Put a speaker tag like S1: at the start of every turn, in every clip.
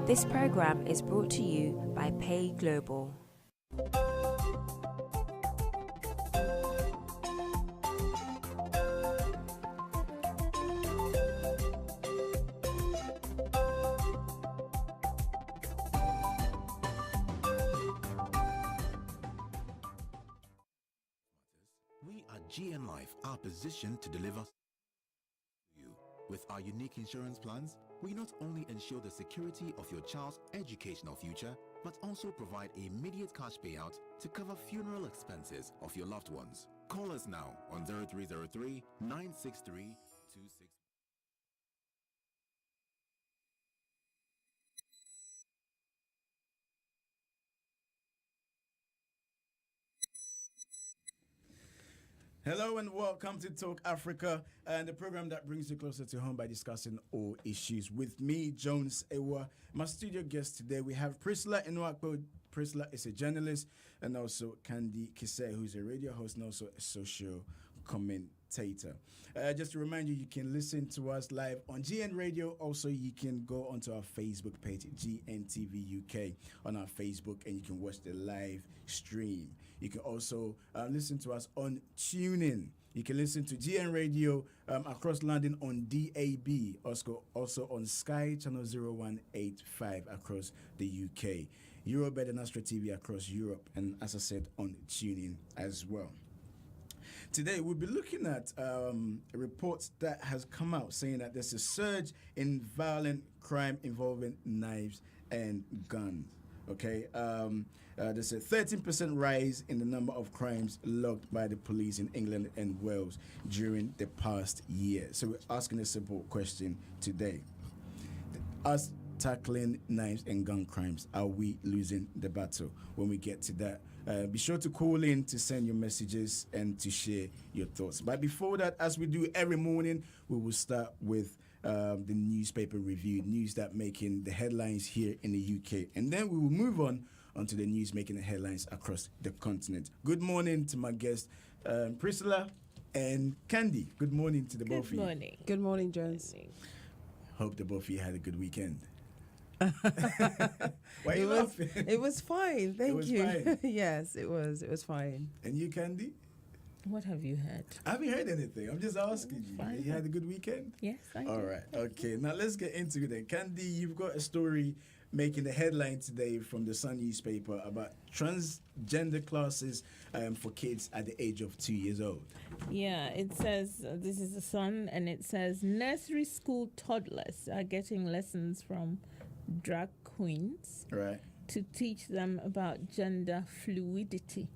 S1: This program is brought to you by Pay Global.
S2: We at GN Life are positioned to deliver you. With our unique insurance plans, we not only ensure the security of your child's educational future, but also provide immediate cash payout to cover funeral expenses of your loved ones. Call us now on 0303 963 26.
S3: Hello and welcome to Talk Africa, and the program that brings you closer to home by discussing all issues. With me, Jones Ewa. My studio guest today, we have Priscilla Inwakbo. Priscilla is a journalist, and also Candy Kise, who's a radio host and also a social commentator. Just to remind you, you can listen to us live on GN Radio. Also, you can go onto our Facebook page, GNTV UK, on our Facebook, and you can watch the live stream. You can also listen to us on TuneIn. You can listen to GN Radio across London on DAB, also on Sky Channel 0185 across the UK. Eurobed and Astro TV across Europe, and as I said, on TuneIn as well. Today, we'll be looking at a report that has come out saying that there's a surge in violent crime involving knives and guns. Okay, there's a 13% rise in the number of crimes logged by the police in England and Wales during the past year. So we're asking a simple question today. Us tackling knives and gun crimes, are we losing the battle? When we get to that, be sure to call in to send your messages and to share your thoughts. But before that, as we do every morning, we will start with the newspaper review, news that making the headlines here in the UK. And then we will move on onto the news making the headlines across the continent. Good morning to my guests, Priscilla and Candy. Good morning to the both of you.
S4: Good morning.
S5: Good morning, Jones.
S3: Hope the both of you had a good weekend. Why are you laughing?
S5: It was fine. Thank you.
S3: Fine.
S5: Yes, it was. It was fine.
S3: And you, Candy?
S4: What have you heard?
S3: I haven't heard anything. I'm just asking you.
S4: Fine.
S3: You had a good weekend?
S4: Yes, I
S3: All
S4: did.
S3: right. Okay. Now let's get into it then. Candy, you've got a story making the headline today from the Sun newspaper about transgender classes for kids at the age of 2 years old.
S4: Yeah, it says, this is the Sun, and it says, nursery school toddlers are getting lessons from drag queens
S3: Right.
S4: to teach them about gender fluidity.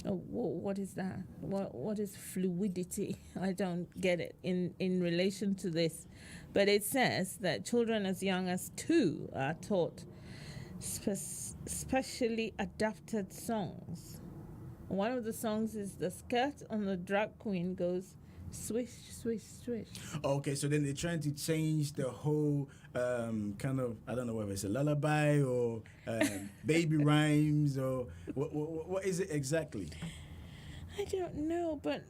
S4: Oh, what is that? What is fluidity? I don't get it in relation to this. But it says that children as young as 2 are taught specially adapted songs. One of the songs is the skirt on the drag queen goes swish, swish, swish.
S3: Okay, so then they're trying to change the whole kind of, I don't know whether it's a lullaby or baby rhymes or what is it exactly?
S4: I don't know, but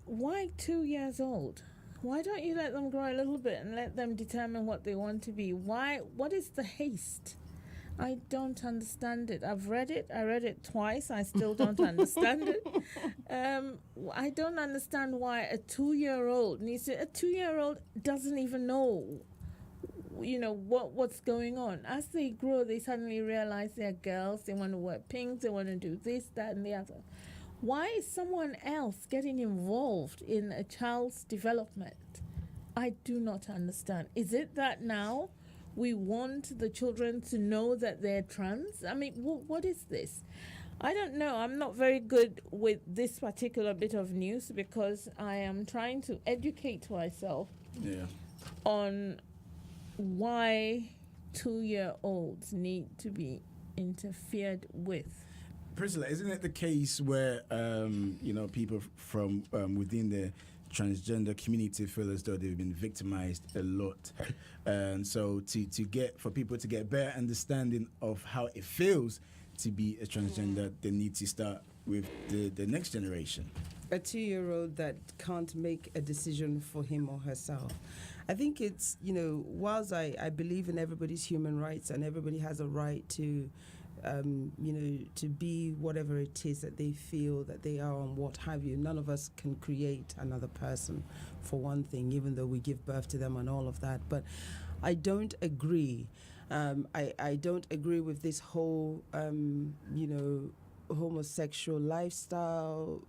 S4: why 2 years old? Why don't you let them grow a little bit and let them determine what they want to be? What is the haste? I don't understand it. I've read it. I read it twice. I still don't understand it. I don't understand why a 2-year-old needs to. A 2-year-old doesn't even know, what's going on. As they grow, they suddenly realize they're girls. They want to wear pink. They want to do this, that, and the other. Why is someone else getting involved in a child's development? I do not understand. Is it that now we want the children to know that they're trans? I mean, what is this? I don't know. I'm not very good with this particular bit of news because I am trying to educate myself on why 2-year-olds need to be interfered with.
S3: Priscilla, isn't it the case where people from within the transgender community feel as though they've been victimized a lot, and so for people to get better understanding of how it feels to be a transgender, they need to start with the next generation.
S5: A 2-year-old that can't make a decision for him or herself. I think it's, whilst I believe in everybody's human rights and everybody has a right to, to be whatever it is that they feel that they are and what have you. None of us can create another person, for one thing, even though we give birth to them and all of that. But I don't agree. I don't agree with this whole, homosexual lifestyle,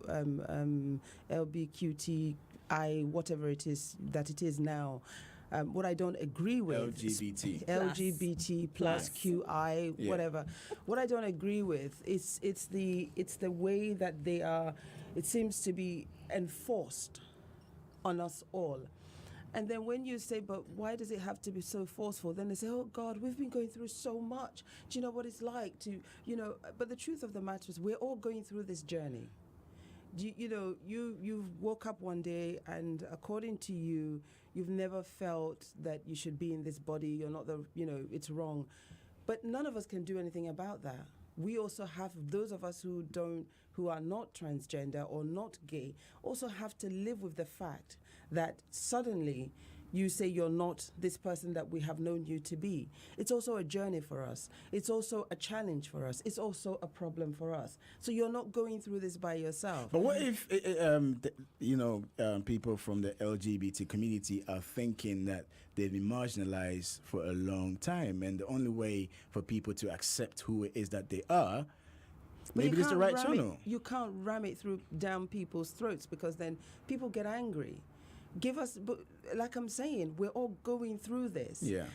S5: LBQTI, whatever it is that it is now. What I don't agree with LGBT plus QI,
S3: Yeah.
S5: whatever. What I don't agree with is it's the way that they are. It seems to be enforced on us all. And then when you say, but why does it have to be so forceful? Then they say, oh God, we've been going through so much. Do you know what it's like to, but the truth of the matter is we're all going through this journey. You woke up one day and according to you, you've never felt that you should be in this body. You're not it's wrong. But none of us can do anything about that. We also have, those of us who are not transgender or not gay, also have to live with the fact that suddenly you say you're not this person that we have known you to be. It's also a journey for us. It's also a challenge for us. It's also a problem for us. So you're not going through this by yourself.
S3: But what if, people from the LGBT community are thinking that they've been marginalized for a long time, and the only way for people to accept who it is that they are, maybe it's the right channel.
S5: You can't ram it down people's throats because then people get angry. But like I'm saying, we're all going through this.
S3: Yeah.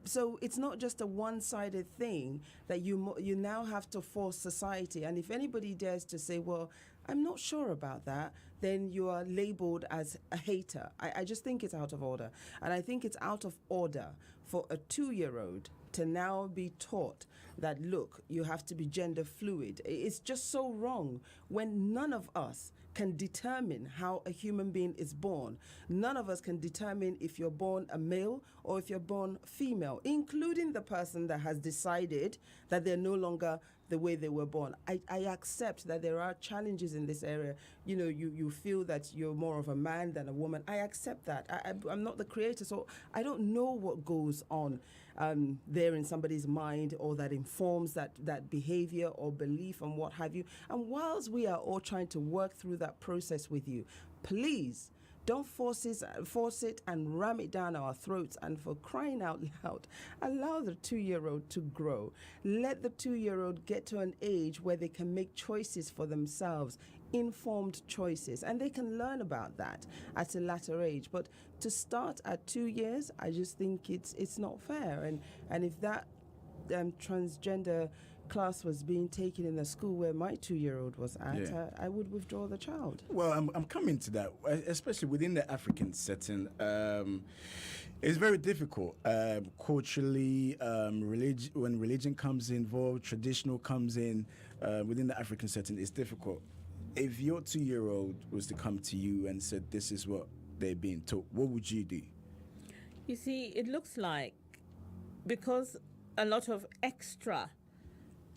S5: So it's not just a one-sided thing that you now have to force society. And if anybody dares to say, well, I'm not sure about that, then you are labeled as a hater. I just think it's out of order. And I think it's out of order for a 2-year-old to now be taught that, look, you have to be gender fluid. It's just so wrong when none of us can determine how a human being is born. None of us can determine if you're born a male or if you're born female, including the person that has decided that they're no longer the way they were born. I accept that there are challenges in this area. You feel that you're more of a man than a woman. I accept that. I'm not the creator, so I don't know what goes on there in somebody's mind or that informs that behavior or belief and what have you. And whilst we are all trying to work through that process with you, please don't force it and ram it down our throats. And for crying out loud, allow the 2-year-old to grow. Let the 2-year-old get to an age where they can make choices for themselves, informed choices, and they can learn about that at a later age. But to start at 2 years, I just think it's not fair. And if that transgender class was being taken in the school where my 2-year-old was at, I would withdraw the child.
S3: Well, I'm coming to that, especially within the African setting. It's very difficult culturally. When religion comes involved, traditional comes in. Within the African setting, it's difficult. If your 2-year-old was to come to you and said, "This is what they're being taught," what would you do?
S4: You see, it looks like because a lot of extra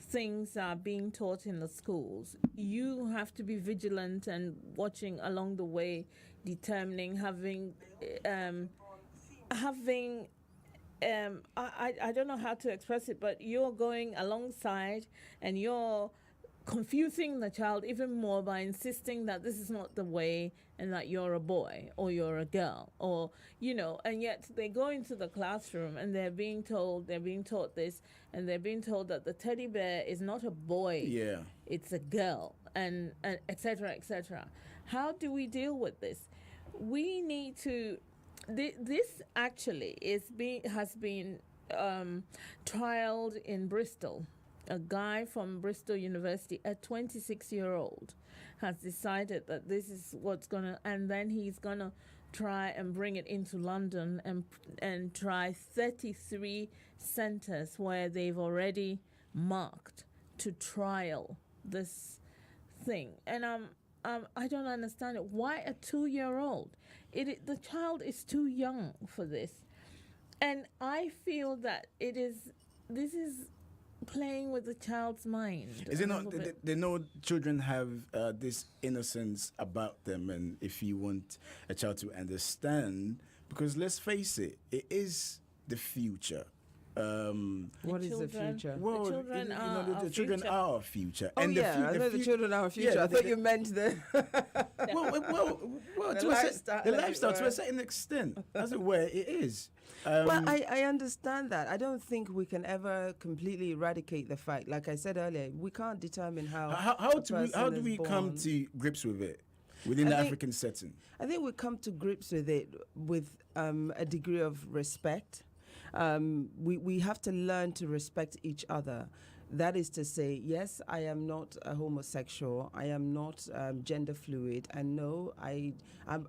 S4: things are being taught in the schools, you have to be vigilant and watching along the way, determining, having I don't know how to express it, but you're going alongside and you're confusing the child even more by insisting that this is not the way and that you're a boy or you're a girl, or and yet they go into the classroom and they're being taught this, and they're being told that the teddy bear is not a boy, it's a girl, and etc. etc. How do we deal with this? We need to. This actually has been trialed in Bristol. A guy from Bristol University, a 26-year-old, has decided that this is what's and then he's gonna try and bring it into London and try 33 centers where they've already marked to trial this thing. And I don't understand it. Why a 2-year-old? The child is too young for this, and I feel that this is playing with the child's mind.
S3: Is
S4: a
S3: it not?
S4: little bit.
S3: They know children have this innocence about them, and if you want a child to understand, because let's face it, it is the future.
S5: What is the
S4: children-
S5: future?
S3: Well,
S4: children are
S3: the
S4: our
S3: children
S4: future.
S3: are our future.
S5: Oh,
S3: and
S5: yeah, I know the children are our future.
S3: Yeah,
S5: I thought you meant the...
S3: well,
S5: The
S3: to
S5: lifestyle,
S3: the
S5: as it
S3: lifestyle to
S5: were.
S3: a certain extent, as it were, it is.
S5: Well, I understand that. I don't think we can ever completely eradicate the fact. Like I said earlier, we can't determine how
S3: how
S5: a
S3: do we
S5: person is
S3: come
S5: born.
S3: to grips with it within
S5: I
S3: the
S5: think-
S3: African setting?
S5: I think we come to grips with it with a degree of respect. We have to learn to respect each other. That is to say, yes, I am not a homosexual. I am not gender fluid. And no, I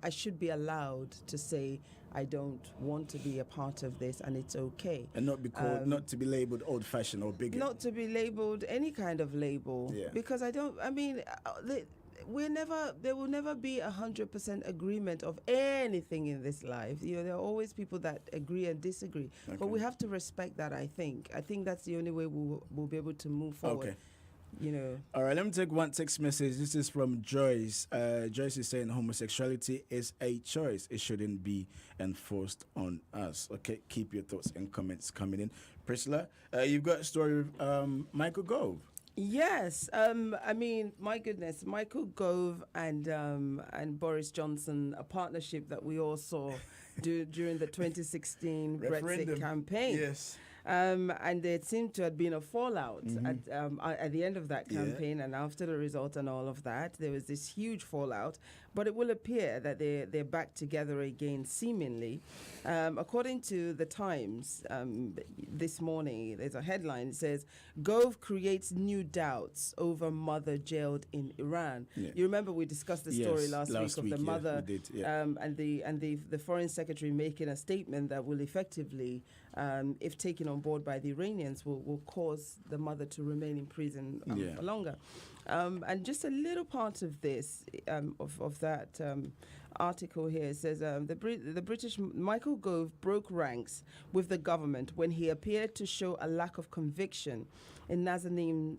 S5: should be allowed to say I don't want to be a part of this, and it's okay.
S3: And not be called, not to be labeled old-fashioned or bigot.
S5: Not to be labeled any kind of label.
S3: Yeah.
S5: Because there will never be 100% agreement of anything in this life. You know, there are always people that agree and disagree. But we have to respect that, I think. I think that's the only way we'll be able to move forward.
S3: Okay.
S5: You know.
S3: All right, let me take one text message. This is from Joyce. Joyce is saying homosexuality is a choice. It shouldn't be enforced on us. Okay, keep your thoughts and comments coming in. Priscilla, you've got a story with Michael Gove.
S5: Yes, I mean, my goodness, Michael Gove and Boris Johnson, a partnership that we all saw during the 2016 Brexit campaign.
S3: Yes.
S5: And there seemed to have been a fallout at the end of that campaign, and after the result and all of that, there was this huge fallout. But it will appear that they're back together again, seemingly. According to the Times this morning, there's a headline. It says, Gove creates new doubts over mother jailed in Iran. Yeah. You remember we discussed the story last week of the mother
S3: we did, yeah.
S5: and the foreign secretary making a statement that will effectively, if taken on board by the Iranians, will cause the mother to remain in prison for longer. And just a little part of this, of that article here says the British Michael Gove broke ranks with the government when he appeared to show a lack of conviction in Nazanin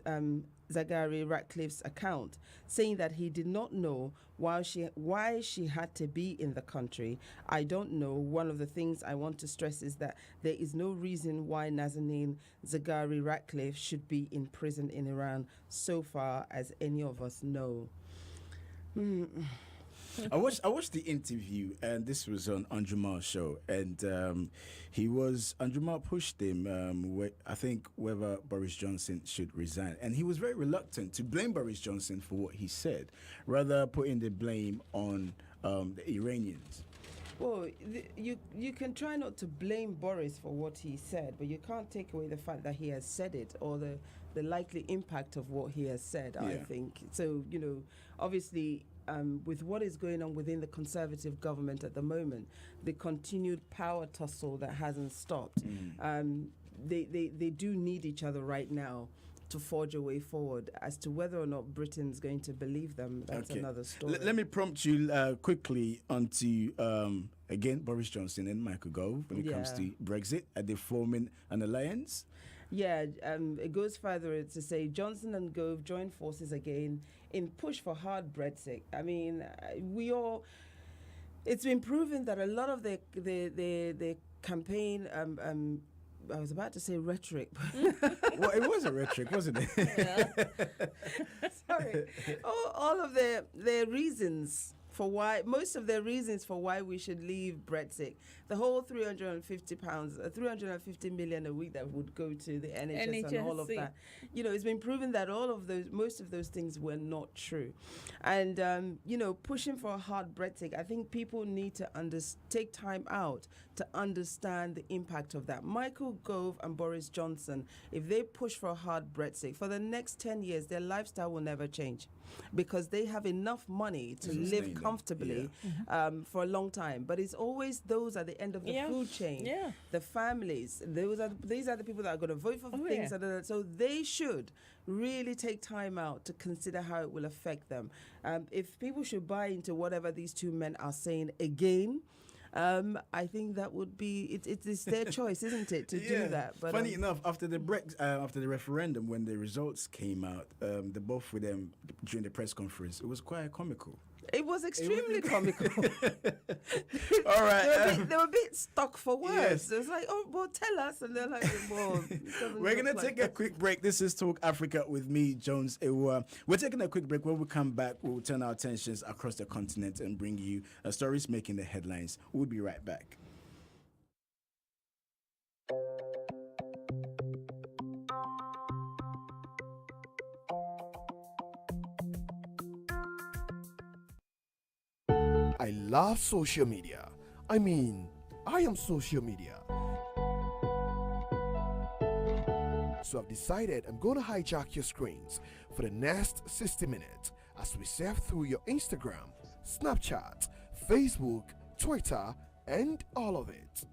S5: Zaghari Ratcliffe's account, saying that he did not know why she had to be in the country. I don't know. One of the things I want to stress is that there is no reason why Nazanin Zaghari Ratcliffe should be in prison in Iran so far as any of us know.
S3: I watched the interview, and this was on Anjumar's show, and Anjumar pushed him, I think, whether Boris Johnson should resign, and he was very reluctant to blame Boris Johnson for what he said, rather putting the blame on the Iranians.
S5: Well, you can try not to blame Boris for what he said, but you can't take away the fact that he has said it or the likely impact of what he has said, I think. So, you know, obviously, with what is going on within the Conservative government at the moment, the continued power tussle that hasn't stopped, they do need each other right now to forge a way forward. As to whether or not Britain's going to believe them, that's another story.
S3: Let me prompt you quickly onto, again, Boris Johnson and Michael Gove when it comes to Brexit. Are they forming an alliance?
S5: Yeah, it goes further to say Johnson and Gove join forces again in push for hard Brexit. I mean, it's been proven that a lot of the campaign, I was about to say rhetoric.
S3: Well, it was a rhetoric, wasn't it?
S5: Sorry. All of their reasons for why, most of their reasons for why we should leave Brexit, the whole £350, 350 million a week that would go to the NHS and all of that. You know, it's been proven that most of those things were not true. And, you know, pushing for a hard Brexit, I think people need to take time out to understand the impact of that. Michael Gove and Boris Johnson, if they push for a hard Brexit, for the next 10 years, their lifestyle will never change because they have enough money to live comfortably for a long time. But it's always those at the end of the food chain, the families. These are the people that are going to vote for things. So they should really take time out to consider how it will affect them. If people should buy into whatever these two men are saying again, I think that would be it's their choice, isn't it, to do that? But
S3: funny enough, after the after the referendum, when the results came out, the both of them during the press conference, it was quite comical.
S5: it was extremely comical.
S3: All right,
S5: They were a bit stuck for words.
S3: Yes.
S5: It was like, oh, well, tell us, and they're like, well,
S3: we're gonna take a quick break. This is Talk Africa with me, Jones Ewa. We're taking a quick break. When we come back, we'll turn our attentions across the continent and bring you stories making the headlines. We'll be right back.
S6: I love social media. I mean, I am social media. So I've decided I'm going to hijack your screens for the next 60 minutes as we surf through your Instagram, Snapchat, Facebook, Twitter, and all of it.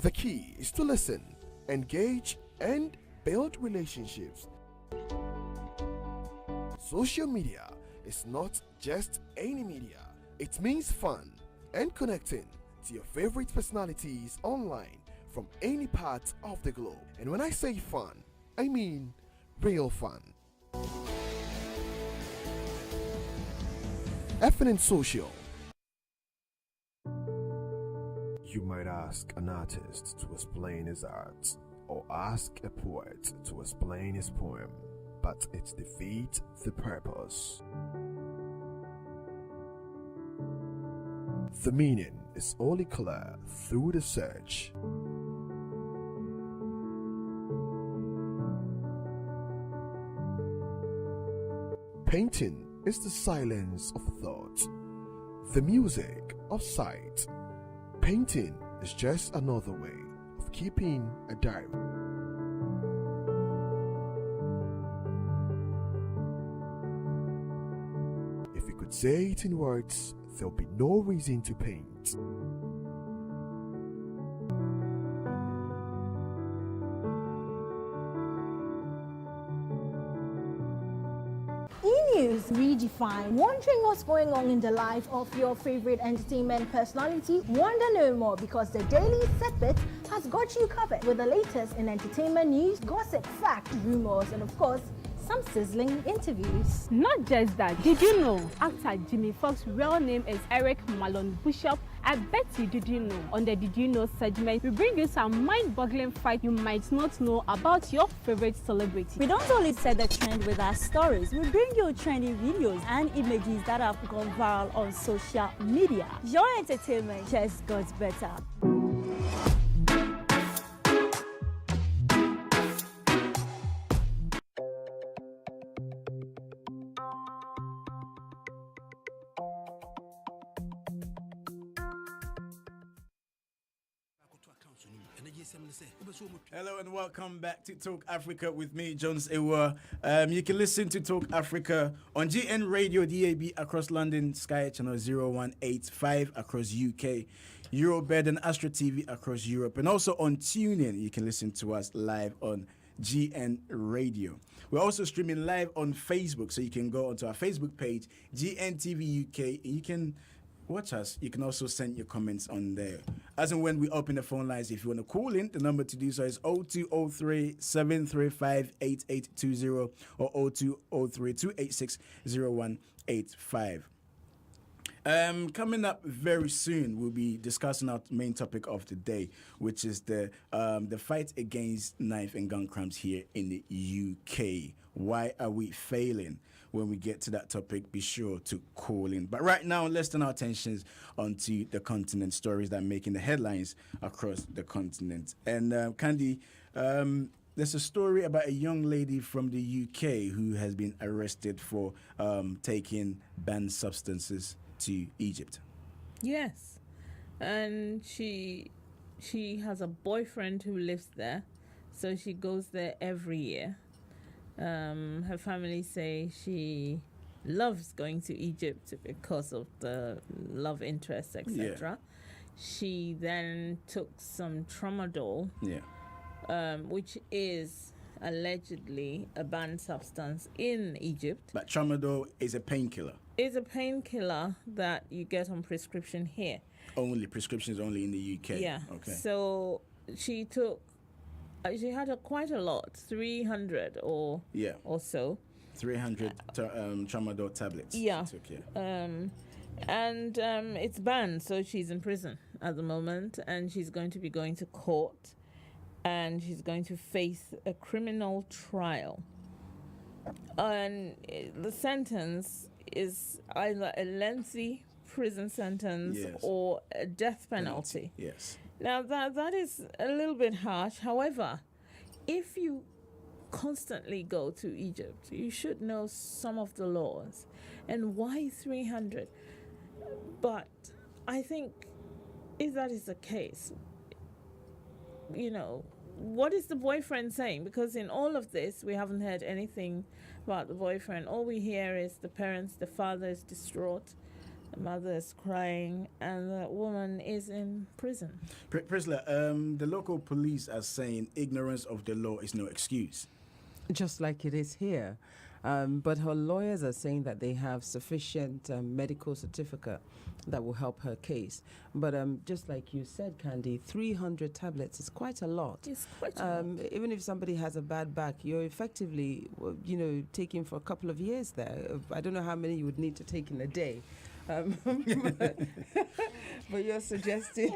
S6: The key is to listen, engage, and build relationships. Social media is not just any media. It means fun and connecting to your favorite personalities online from any part of the globe. And when I say fun, I mean real fun. FNN Social. You might ask an artist to explain his art, or ask a poet to explain his poem, but it defeats the purpose. The meaning is only clear through the search. Painting is the silence of thought, the music of sight. Painting is just another way of keeping a diary. If we could say it in words, there'll be no reason to paint.
S7: E-News Redefined. Wondering what's going on in the life of your favorite entertainment personality? Wonder no more, because the Daily Setbit has got you covered with the latest in entertainment news, gossip, fact, rumors, and of course, some sizzling interviews.
S8: Not just that, did you know actor Jimmy Foxx's real name is Eric Malone Bishop? I bet you didn't know. On the Did You Know segment, we bring you some mind-boggling facts you might not know about your favorite celebrity.
S9: We don't only set the trend with our stories, we bring you trendy videos and images that have gone viral on social media. Your entertainment just got better.
S3: Hello and welcome back to Talk Africa with me, Jones Ewa. You can listen to Talk Africa on GN Radio DAB across London, Sky Channel 0185 across UK, Eurobed and Astra TV across Europe, and also on TuneIn. You can listen to us live on GN Radio. We're also streaming live on Facebook, so you can go onto our Facebook page, GNTV UK, and you can watch us. You can also send your comments on there. As and when we open the phone lines, if you want to call in, the number to do so is 0203 735 8820 or 0203 286 0185. Coming up very soon, we'll be discussing our main topic of the day, which is the fight against knife and gun crimes here in the UK. Why are we failing? When we get to that topic, be sure to call in. But right now, let's turn our attentions onto the continent, stories that are making the headlines across the continent. And Candy, there's a story about a young lady from the UK who has been arrested for taking banned substances to Egypt.
S4: Yes, and she has a boyfriend who lives there, so she goes there every year. Her family say she loves going to Egypt because of the love interest, etc.
S3: Yeah.
S4: She then took some tramadol, which is allegedly a banned substance in Egypt.
S3: But tramadol is a painkiller.
S4: It's a painkiller that you get on prescription here.
S3: Only prescriptions only in the UK.
S4: Yeah.
S3: Okay.
S4: So she took, she had quite a lot, 300 or so.
S3: 300 tramadol tablets.
S4: Yeah.
S3: She took, yeah.
S4: And it's banned, so she's in prison at the moment, and she's going to be going to court, and she's going to face a criminal trial. And the sentence is either a lengthy prison sentence or a death penalty.
S3: Yes.
S4: Now that is a little bit harsh. However, if you constantly go to Egypt, you should know some of the laws. And why 300? But I think if that is the case, you know, what is the boyfriend saying? Because in all of this, we haven't heard anything about the boyfriend. All we hear is the parents, the father is distraught, the mother is crying, and the woman is in prison.
S3: Priscilla, the local police are saying ignorance of the law is no excuse.
S5: Just like it is here. But her lawyers are saying that they have sufficient medical certificate that will help her case. But just like you said, Candy, 300 tablets is quite a lot.
S4: It's quite a lot.
S5: Even if somebody has a bad back, you're effectively, taking for a couple of years there. I don't know how many you would need to take in a day. But you're suggesting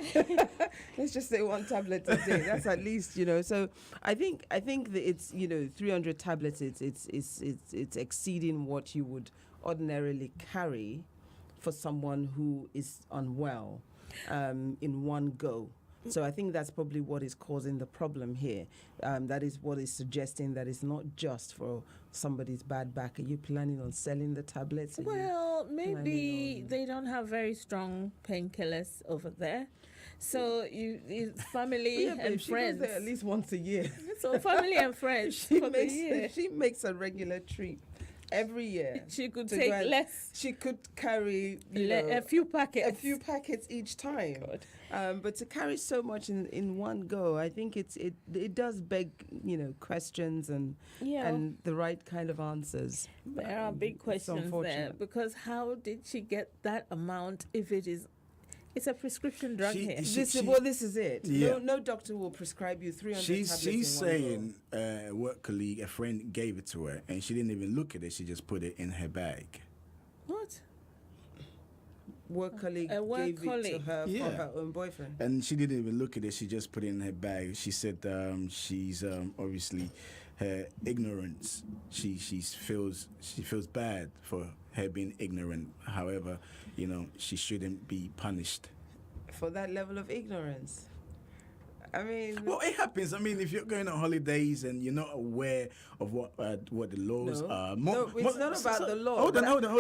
S5: let's just say 1 tablet a day. That's at least, So I think that it's 300 tablets. It's exceeding what you would ordinarily carry for someone who is unwell in one go. So I think that's probably what is causing the problem here. That is what is suggesting that it's not just for somebody's bad back. Are you planning on selling the tablets?
S4: Well, maybe they don't have very strong painkillers over there. So family and
S5: she
S4: friends.
S5: goes there at least once a year.
S4: So family and friends
S5: She makes a regular trip every year.
S4: She could take less.
S5: She could carry
S4: a few packets
S5: each time. But to carry so much in one go, I think it does beg questions and the right kind of answers.
S4: There are big questions there, because how did she get that amount if it's a prescription drug here?
S5: This is it.
S3: Yeah.
S5: No doctor will prescribe you 300 tablets.
S3: She's saying a work colleague, a friend gave it to her, and she didn't even look at it. She just put it in her bag.
S4: What?
S5: Work colleague gave it to her for her own boyfriend.
S3: And she didn't even look at it. She just put it in her bag. She said she's obviously her ignorance. She feels bad for her being ignorant. However, she shouldn't be punished
S5: for that level of ignorance. I mean,
S3: well, it happens. I mean, if you're going on holidays and you're not aware of what the laws are.
S5: No, it's not about the law.
S3: Hold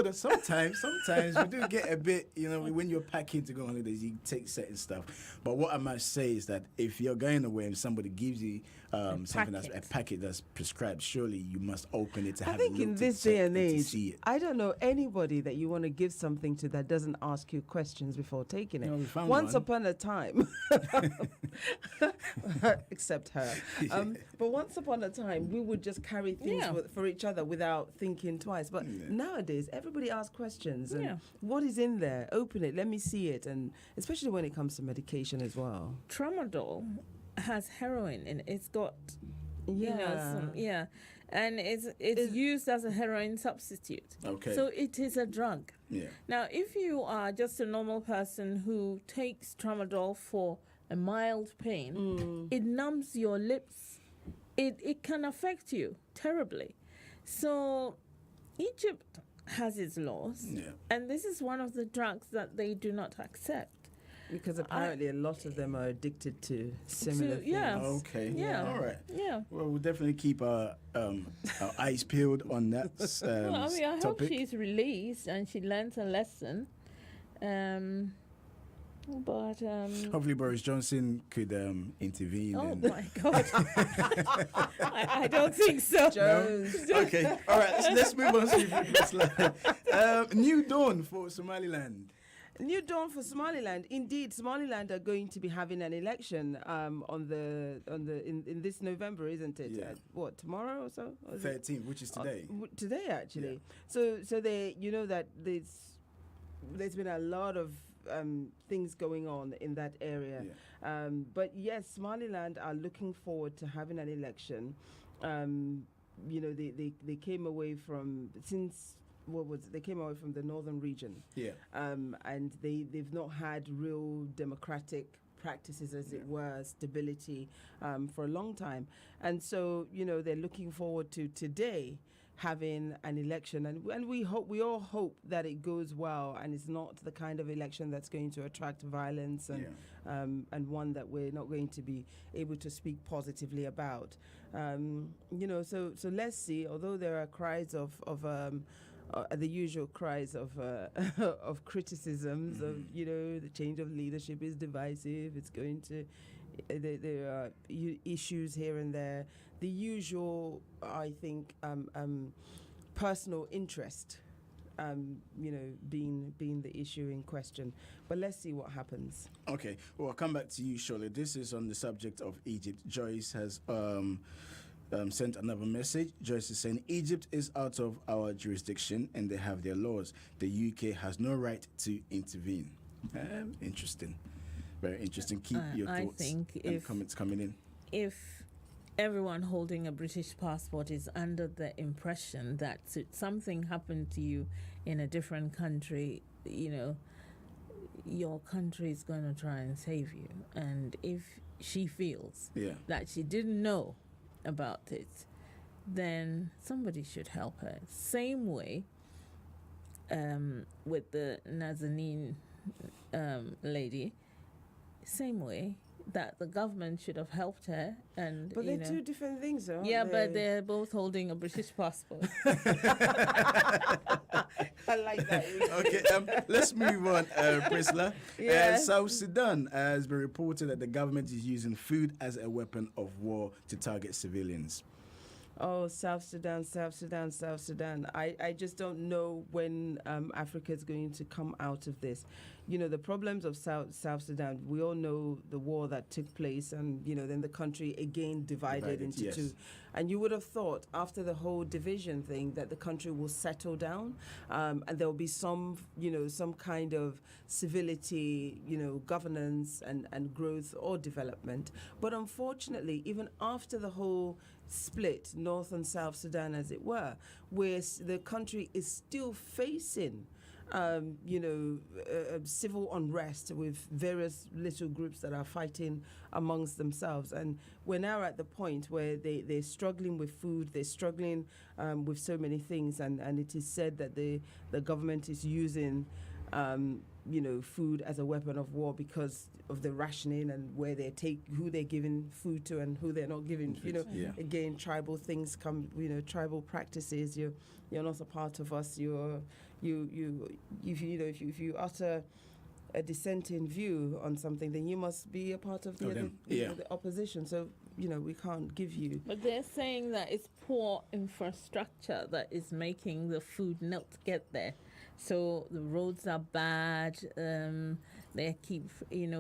S3: on. Sometimes we do get a bit, when you're packing to go on holidays, you take certain stuff. But what I must say is that if you're going away and somebody gives you something that's a packet that's prescribed, surely you must open it to have a look.
S5: I think in this day and age, I don't know anybody that you want to give something to that doesn't ask you questions before taking it. Once upon a time, except her. But once upon a time, we would just carry things for each other without thinking twice. But nowadays, everybody asks questions. And what is in there? Open it. Let me see it. And especially when it comes to medication as well.
S4: Tramadol has heroin in it. It's got, and it's used as a heroin substitute.
S3: Okay.
S4: So it is a drug.
S3: Yeah.
S4: Now, if you are just a normal person who takes tramadol for a mild pain, it numbs your lips. It can affect you terribly. So Egypt has its laws, and this is one of the drugs that they do not accept.
S5: Because apparently a lot of them are addicted to similar things.
S3: Okay.
S4: Yeah.
S3: All right.
S4: Yeah.
S3: Well, we'll definitely keep our eyes peeled on that
S4: I hope
S3: topic.
S4: she's released and she learns a lesson. But
S3: hopefully Boris Johnson could intervene.
S4: Oh my God! I don't think so.
S5: Jones.
S3: No? Okay. All right. Let's move on. New dawn for Somaliland.
S5: New dawn for Somaliland. Indeed, Somaliland are going to be having an election in this November, isn't it?
S3: Yeah.
S5: What, tomorrow or so? Or is it-
S3: 13th, which is today.
S5: Today, actually. So they, that there's been a lot of things going on in that area.
S3: Yeah.
S5: But yes, Somaliland are looking forward to having an election. They came away from they came away from the northern region.
S3: Yeah.
S5: And they've not had real democratic practices, as it were, stability for a long time. And so, they're looking forward to today having an election, and we all hope that it goes well and it's not the kind of election that's going to attract violence and one that we're not going to be able to speak positively about. So let's see. Although there are cries of the usual cries of of criticisms of the change of leadership is divisive. It's going to there are issues here and there. The usual, I think, personal interest, being the issue in question. But let's see what happens.
S3: Okay. Well, I'll come back to you shortly. This is on the subject of Egypt. Joyce has sent another message. Joyce is saying Egypt is out of our jurisdiction and they have their laws. The UK has no right to intervene. Interesting. Very interesting. Keep your thoughts and comments coming in.
S4: If everyone holding a British passport is under the impression that something happened to you in a different country, your country is going to try and save you. And if she feels that she didn't know about it, then somebody should help her. Same way with the Nazanin lady, same way that the government should have helped her.
S5: But they're two different things, though.
S4: Yeah, but they're both holding a British passport.
S5: I like that.
S3: Okay, let's move on, Priscilla. South Sudan has been reported that the government is using food as a weapon of war to target civilians.
S5: Oh, South Sudan. I just don't know when Africa is going to come out of this. The problems of South Sudan, we all know the war that took place, and, then the country again divided into two. And you would have thought after the whole division thing that the country will settle down, and there will be some kind of civility, governance and growth or development. But unfortunately, even after the whole split, North and South Sudan, as it were, where the country is still facing civil unrest with various little groups that are fighting amongst themselves. And we're now at the point where they're struggling with food, they're struggling with so many things. And it is said that the government is using, food as a weapon of war because of the rationing and who they're giving food to and who they're not giving. Again, tribal things come, tribal practices. You're not a part of us. If you utter a dissenting view on something, then you must be a part of the opposition. So we can't give you.
S4: But they're saying that it's poor infrastructure that is making the food not get there. So the roads are bad. They keep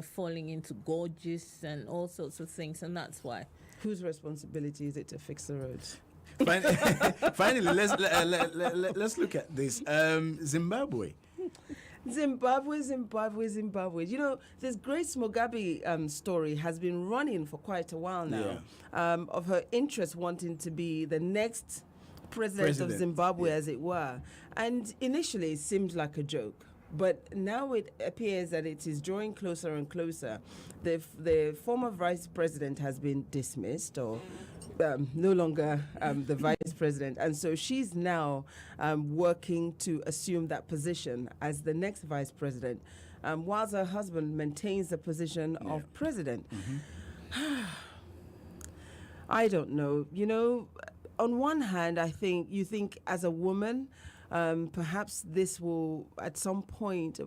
S4: falling into gorges and all sorts of things, and that's why.
S5: Whose responsibility is it to fix the roads?
S3: Finally, let's look at this. Zimbabwe.
S5: Zimbabwe. This Grace Mugabe story has been running for quite a while now, of her interest wanting to be the next president of Zimbabwe, as it were. And initially, it seemed like a joke. But now it appears that it is drawing closer and closer. The former vice president has been dismissed, or no longer the vice president. And so she's now working to assume that position as the next vice president, whilst her husband maintains the position of president. Mm-hmm. I don't know. On one hand, you think as a woman, perhaps this will, at some point,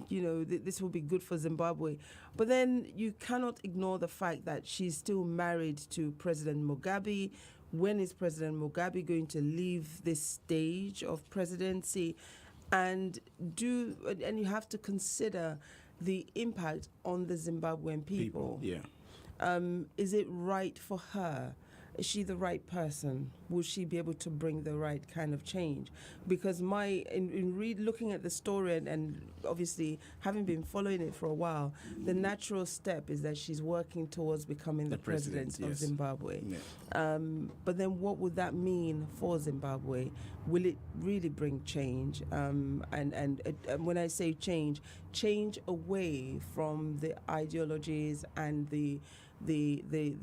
S5: this will be good for Zimbabwe. But then you cannot ignore the fact that she's still married to President Mugabe. When is President Mugabe going to leave this stage of presidency? and you have to consider the impact on the Zimbabwean people.
S3: Yeah.
S5: Is it right for her? Is she the right person? Will she be able to bring the right kind of change? Because looking at the story and obviously having been following it for a while, the natural step is that she's working towards becoming the president of Zimbabwe.
S3: Yeah.
S5: But then what would that mean for Zimbabwe? Will it really bring change? And when I say change away from the ideologies and the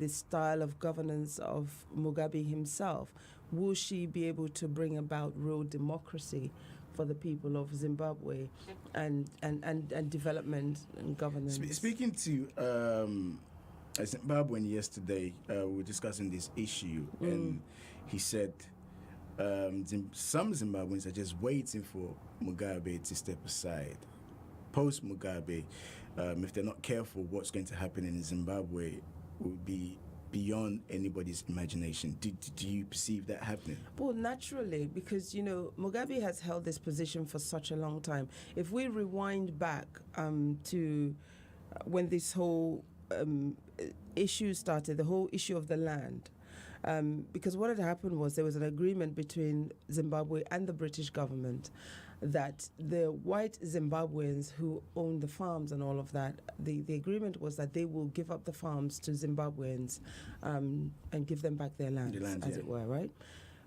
S5: style of governance of Mugabe himself. Will she be able to bring about real democracy for the people of Zimbabwe and development and governance?
S3: Speaking to a Zimbabwean yesterday, we were discussing this issue, and he said some Zimbabweans are just waiting for Mugabe to step aside. Post Mugabe, if they're not careful, what's going to happen in Zimbabwe will be beyond anybody's imagination. Do you perceive that happening?
S5: Well, naturally, because, Mugabe has held this position for such a long time. If we rewind back to when this whole issue started, the whole issue of the land, because what had happened was there was an agreement between Zimbabwe and the British government that the white Zimbabweans who own the farms and all of that, the agreement was that they will give up the farms to Zimbabweans and give them back their lands, as it were, right?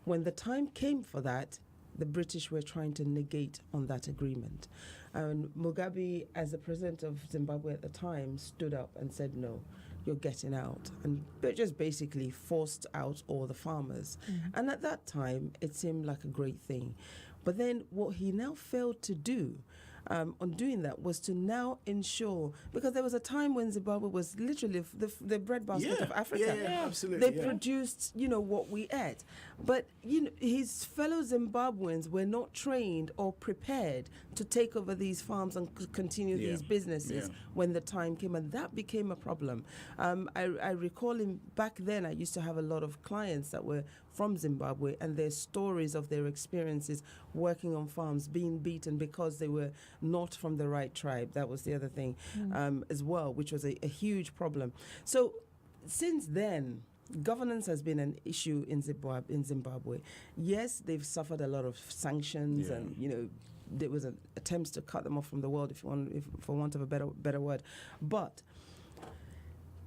S5: When the time came for that, the British were trying to negate on that agreement. And Mugabe, as the president of Zimbabwe at the time, stood up and said, no, you're getting out. And just basically forced out all the farmers. And at that time, it seemed like a great thing. But then what he now failed to do on doing that was to now ensure, because there was a time when Zimbabwe was literally the breadbasket of Africa.
S3: Yeah, absolutely.
S5: They produced, what we ate. But, his fellow Zimbabweans were not trained or prepared to take over these farms and continue these businesses when the time came. And that became a problem. I recall back then, I used to have a lot of clients that were from Zimbabwe, and their stories of their experiences working on farms, being beaten because they were not from the right tribe. That was the other thing as well, which was a huge problem. So since then, governance has been an issue in Zimbabwe. Yes, they've suffered a lot of sanctions and, there was attempts to cut them off from the world, for want of a better word. But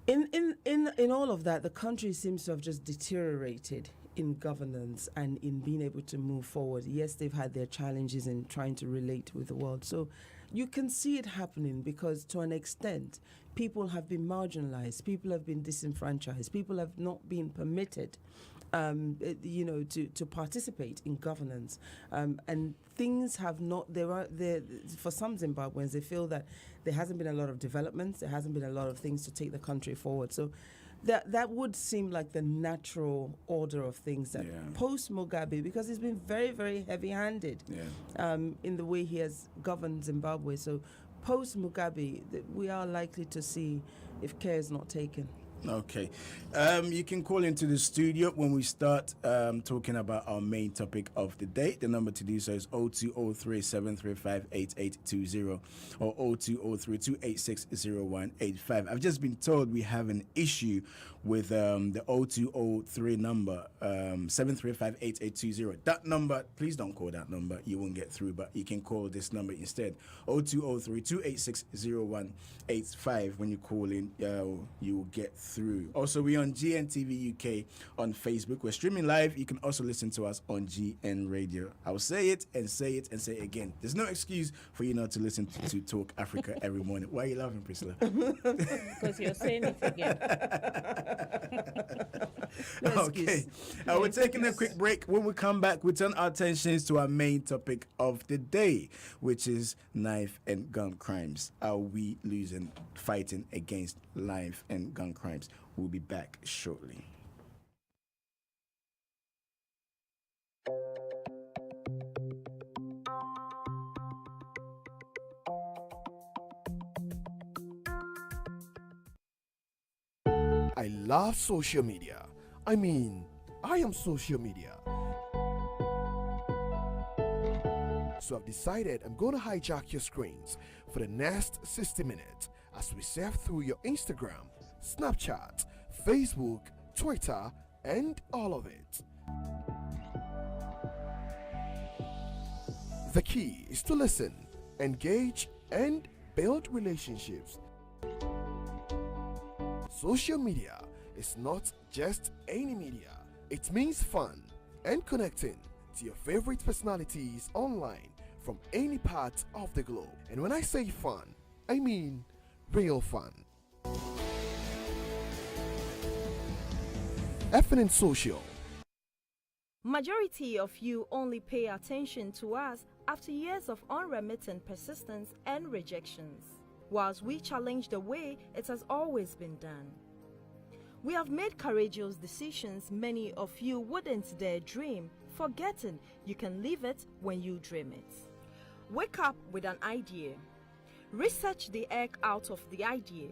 S5: in all of that, the country seems to have just deteriorated in governance and in being able to move forward. Yes, they've had their challenges in trying to relate with the world. So you can see it happening because to an extent, people have been marginalized, people have been disenfranchised, people have not been permitted to participate in governance. And things have not, for some Zimbabweans, they feel that there hasn't been a lot of developments, there hasn't been a lot of things to take the country forward. So that would seem like the natural order of things that post Mugabe, because he's been very, very heavy-handed in the way he has governed Zimbabwe. So post Mugabe, we are likely to see if care is not taken.
S3: Okay. You can call into the studio when we start talking about our main topic of the day. The number to do so is 0203-735-8820 or 0203-286-0185. I've just been told we have an issue with the 0203 number, 735-8820. That number, please don't call that number. You won't get through, but you can call this number instead. 0203-286-0185. When you call in, you will get through. Also, we're on GNTV UK on Facebook. We're streaming live. You can also listen to us on GN Radio. I'll say it and say it and say it again. There's no excuse for you not to listen to Talk Africa every morning. Why are you laughing, Priscilla?
S4: Because you're saying it again.
S3: Okay. We're taking a quick break. When we come back, we turn our attentions to our main topic of the day, which is knife and gun crimes. Are we losing fighting against knife and gun crimes? We'll be back shortly.
S6: I love social media. I mean, I am social media. So I've decided I'm going to hijack your screens for the next 60 minutes as we surf through your Instagram, Snapchat, Facebook, Twitter, and all of it. The key is to listen, engage, and build relationships. Social media is not just any media. It means fun and connecting to your favorite personalities online from any part of the globe. And when I say fun, I mean real fun. FNN Social.
S10: Majority of you only pay attention to us after years of unremitting persistence and rejections, whilst we challenge the way it has always been done. We have made courageous decisions many of you wouldn't dare dream, forgetting you can live it when you dream it. Wake up with an idea. Research the egg out of the idea.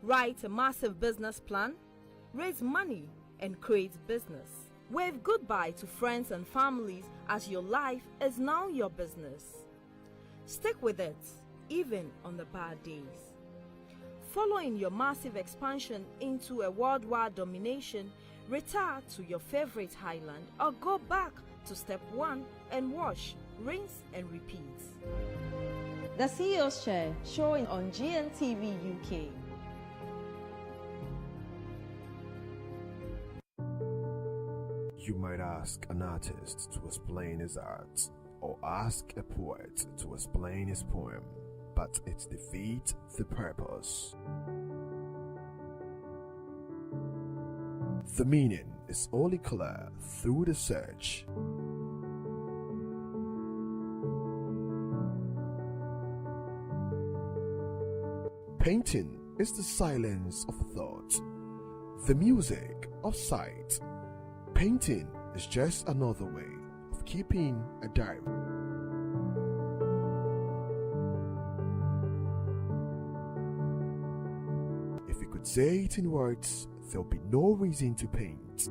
S10: Write a massive business plan. Raise money and create business. Wave goodbye to friends and families as your life is now your business. Stick with it, even on the bad days. Following your massive expansion into a worldwide domination, retire to your favorite highland or go back to step 1 and wash, rinse and repeat. The CEO's Chair, showing on GNTV UK.
S6: You might ask an artist to explain his art, or ask a poet to explain his poem, but it defeats the purpose. The meaning is only clear through the search. Painting is the silence of thought, the music of sight. Painting is just another way of keeping a diary. If you could say it in words, there'll be no reason to paint.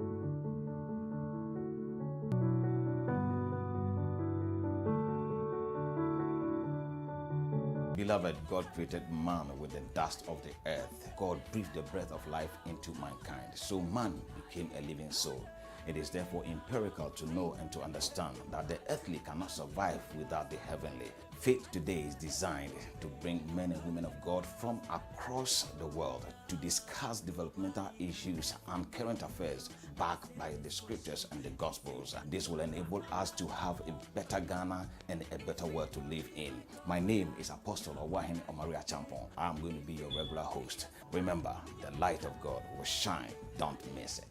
S11: Beloved, God created man with the dust of the earth. God breathed the breath of life into mankind, so man became a living soul. It is therefore empirical to know and to understand that the earthly cannot survive without the heavenly. Faith today is designed to bring men and women of God from across the world to discuss developmental issues and current affairs backed by the scriptures and the gospels. This will enable us to have a better Ghana and a better world to live in. My name is Apostle Owahin Omaria Champon. I'm going to be your regular host. Remember, the light of God will shine. Don't miss it.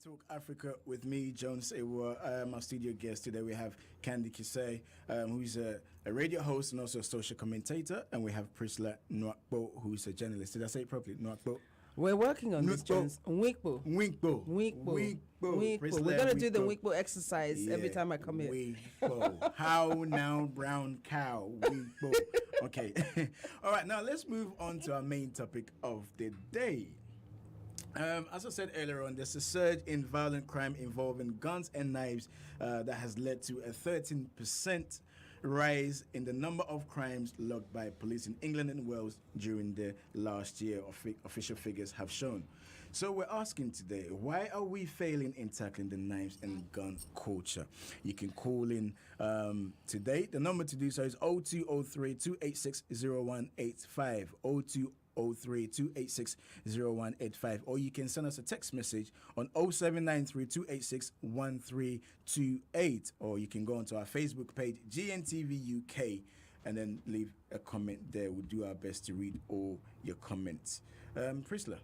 S3: Talk Africa with me, Jones Ewa. My studio guest today, we have Candy Kisei, who's a radio host and also a social commentator, and we have Priscilla Nwakpo, who's a journalist. Did I say it properly? Nwakpo?
S5: We're working on this, Jones. Winkpo. We're going to do the Winkpo exercise every time I come here.
S3: Winkpo. How now, brown cow? Winkpo. Okay. All right, now let's move on to our main topic of the day. As I said earlier on, there's a surge in violent crime involving guns and knives that has led to a 13% rise in the number of crimes logged by police in England and Wales during the last year, official figures have shown. So we're asking today, why are we failing in tackling the knives and gun culture? You can call in today. The number to do so is 0203 286 0185. 0203-286-0185, or you can send us a text message on 0793-286-1328, or you can go onto our Facebook page GNTV UK and then leave a comment there. We'll do our best to read all your comments. Priscilla,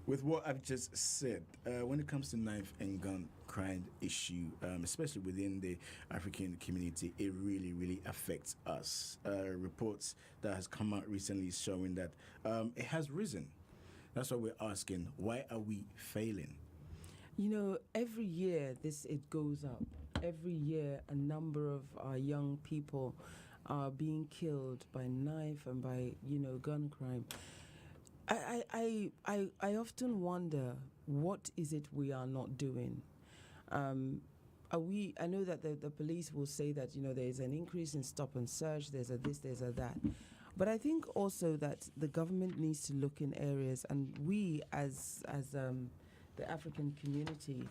S3: with what I've just said, when it comes to knife and gun crime issue, especially within the African community, it really, really affects us. Reports that has come out recently showing that it has risen. That's why we're asking, why are we failing?
S5: You know, every year it goes up. every year a number of our young people are being killed by knife and by, gun crime. I often wonder, what is it we are not doing? I know that the police will say that, there's an increase in stop and search, there's a this, there's a that. But I think also that the government needs to look in areas, and we as the African community,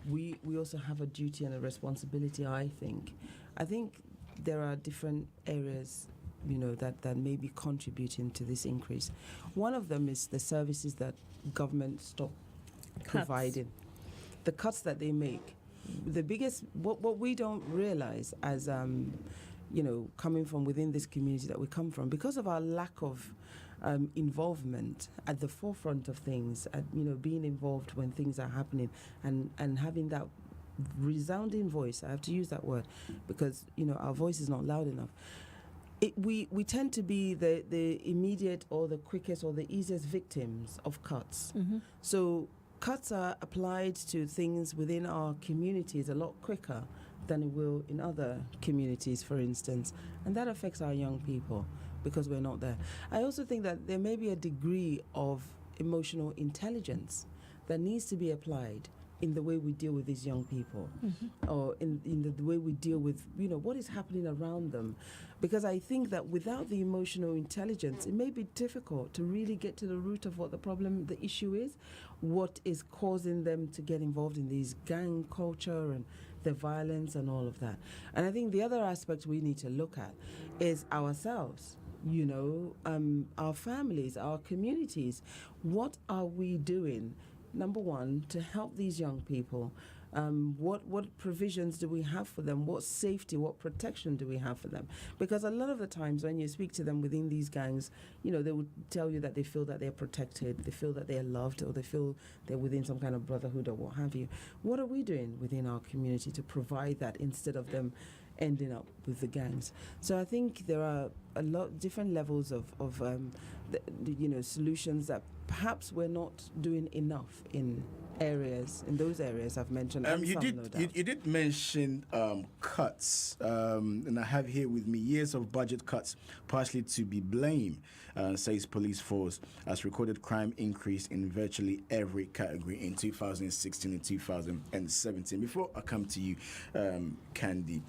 S5: we also have a duty and a responsibility, I think. I think there are different areas, that may be contributing to this increase. One of them is the services that government stop providing. The cuts that they make. The biggest, what we don't realize as, coming from within this community that we come from, because of our lack of involvement at the forefront of things, being involved when things are happening and having that resounding voice. I have to use that word because, our voice is not loud enough. We tend to be the immediate or the quickest or the easiest victims of cuts.
S4: Mm-hmm.
S5: So cuts are applied to things within our communities a lot quicker than it will in other communities, for instance. And that affects our young people because we're not there. I also think that there may be a degree of emotional intelligence that needs to be applied in the way we deal with these young people, or in the way we deal with, what is happening around them. Because I think that without the emotional intelligence, it may be difficult to really get to the root of what the issue is, what is causing them to get involved in these gang culture and the violence and all of that. And I think the other aspect we need to look at is ourselves. Our families, our communities. What are we doing? Number one, to help these young people. What provisions do we have for them? What safety, what protection do we have for them? Because a lot of the times when you speak to them within these gangs, they would tell you that they feel that they're protected, they feel that they're loved, or they feel they're within some kind of brotherhood or what have you. What are we doing within our community to provide that instead of them ending up with the gangs? So I think there are a lot different levels of solutions that perhaps we're not doing enough in those areas I've mentioned.
S3: You did mention cuts, and I have here with me years of budget cuts partially to be blamed, says police force, as recorded crime increased in virtually every category in 2016 and 2017. Before I come to you, Candy,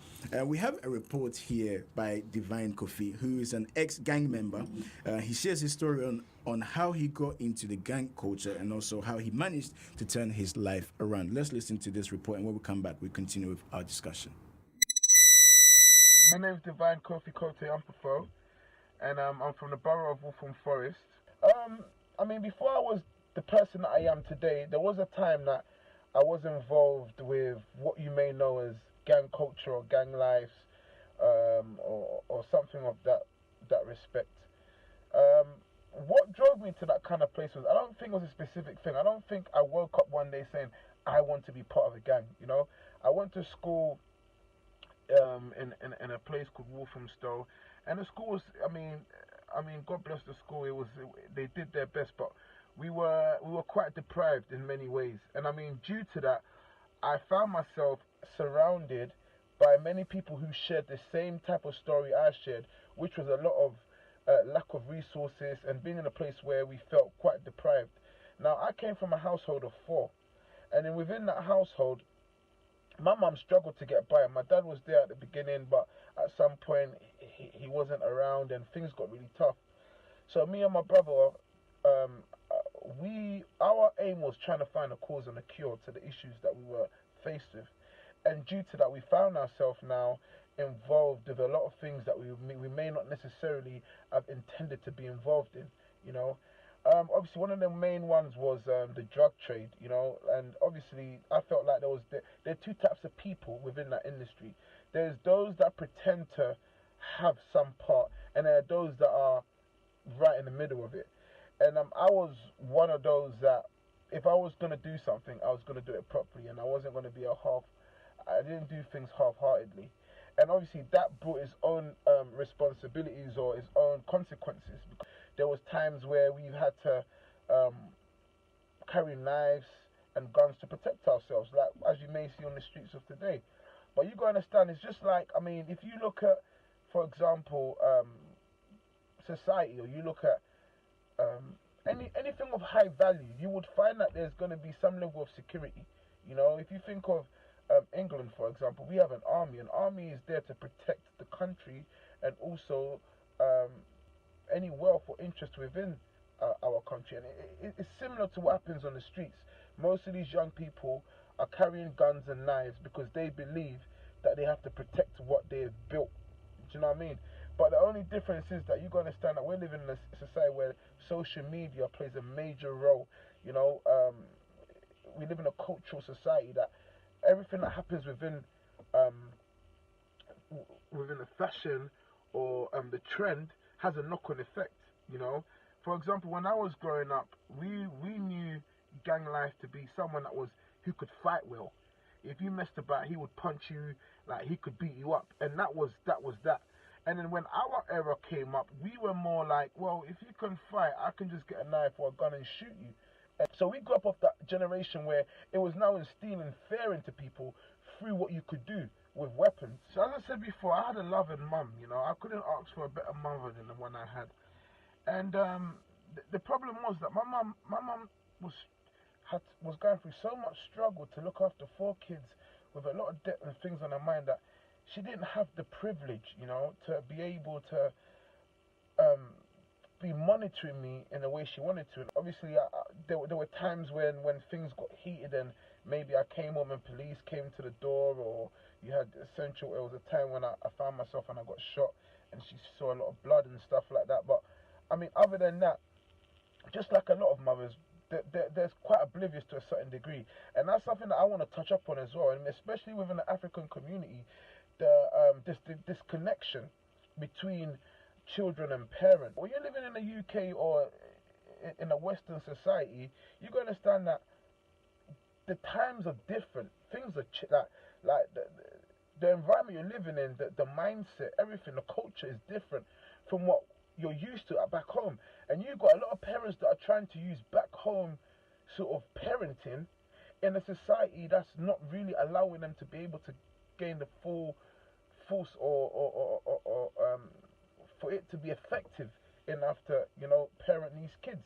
S3: we have a report here by Divine Kofi, who is an ex-gang member. He shares his story on how he got into the gang culture and also how he managed to turn his life around. Let's listen to this report, and when we come back, we continue with our discussion.
S12: My name is Divine Kofi Kote Ampafo, and I'm from the borough of Wolfram Forest. Before I was the person that I am today, there was a time that I was involved with what you may know as gang culture or gang life, or something of that respect. What drove me to that kind of place was, I don't think it was a specific thing. I don't think I woke up one day saying, I want to be part of a gang, I went to school in a place called Walthamstow, and the school was, God bless the school, they did their best, but we were quite deprived in many ways. And due to that, I found myself surrounded by many people who shared the same type of story I shared, which was a lot of lack of resources and being in a place where we felt quite deprived. Now, I came from a household of 4, and then within that household, my mum struggled to get by. My dad was there at the beginning, but at some point he wasn't around and things got really tough. So me and my brother, our aim was trying to find a cause and a cure to the issues that we were faced with. And due to that, we found ourselves now involved with a lot of things that we may not necessarily have intended to be involved in, Obviously, one of the main ones was the drug trade, and obviously I felt like there are 2 types of people within that industry. There's those that pretend to have some part, and there are those that are right in the middle of it. And I was one of those that if I was going to do something, I was going to do it properly, and I wasn't going to be I didn't do things half-heartedly. And obviously that brought its own responsibilities or its own consequences. There was times where we had to carry knives and guns to protect ourselves, like as you may see on the streets of today. But you got to understand, it's just like, I mean, if you look at, for example, society, or you look at anything of high value, you would find that there's going to be some level of security. You know, if you think of England, for example, we have an army. An army is there to protect the country and also any wealth or interest within our country. And it's similar to what happens on the streets. Most of these young people are carrying guns and knives because they believe that they have to protect what they've built. Do you know what I mean? But the only difference is that you got to understand that we're living in a society where social media plays a major role. You know, we live in a cultural society that everything that happens within the fashion or the trend has a knock-on effect. You know, for example, when I was growing up, we knew gang life to be someone who could fight well. If you messed about, he would punch you, like he could beat you up, and that was that. And then when our era came up, we were more like, well, if you can fight, I can just get a knife or a gun and shoot you. And so we grew up of that generation where it was now instilling fear into people through what you could do with weapons. So as I said before, I had a loving mum. You know, I couldn't ask for a better mother than the one I had. And the problem was that my mum was going through so much struggle to look after 4 kids with a lot of debt and things on her mind that she didn't have the privilege, you know, to be able to be monitoring me in the way she wanted to. And obviously, there were times when things got heated and maybe I came home and police came to the door, or you had essential. It was a time when I found myself and I got shot and she saw a lot of blood and stuff like that. But I mean, other than that, just like a lot of mothers, there's quite oblivious to a certain degree, and that's something that I want to touch up on as well, and especially within the African community, this disconnection between children and parents. When you're living in the UK or in a Western society, you got to understand that the times are different. Things are like the environment you're living in, the mindset, everything, the culture is different from what you're used to back home. And you've got a lot of parents that are trying to use back home sort of parenting in a society that's not really allowing them to be able to gain the full force or for it to be effective enough to, you know, parent these kids.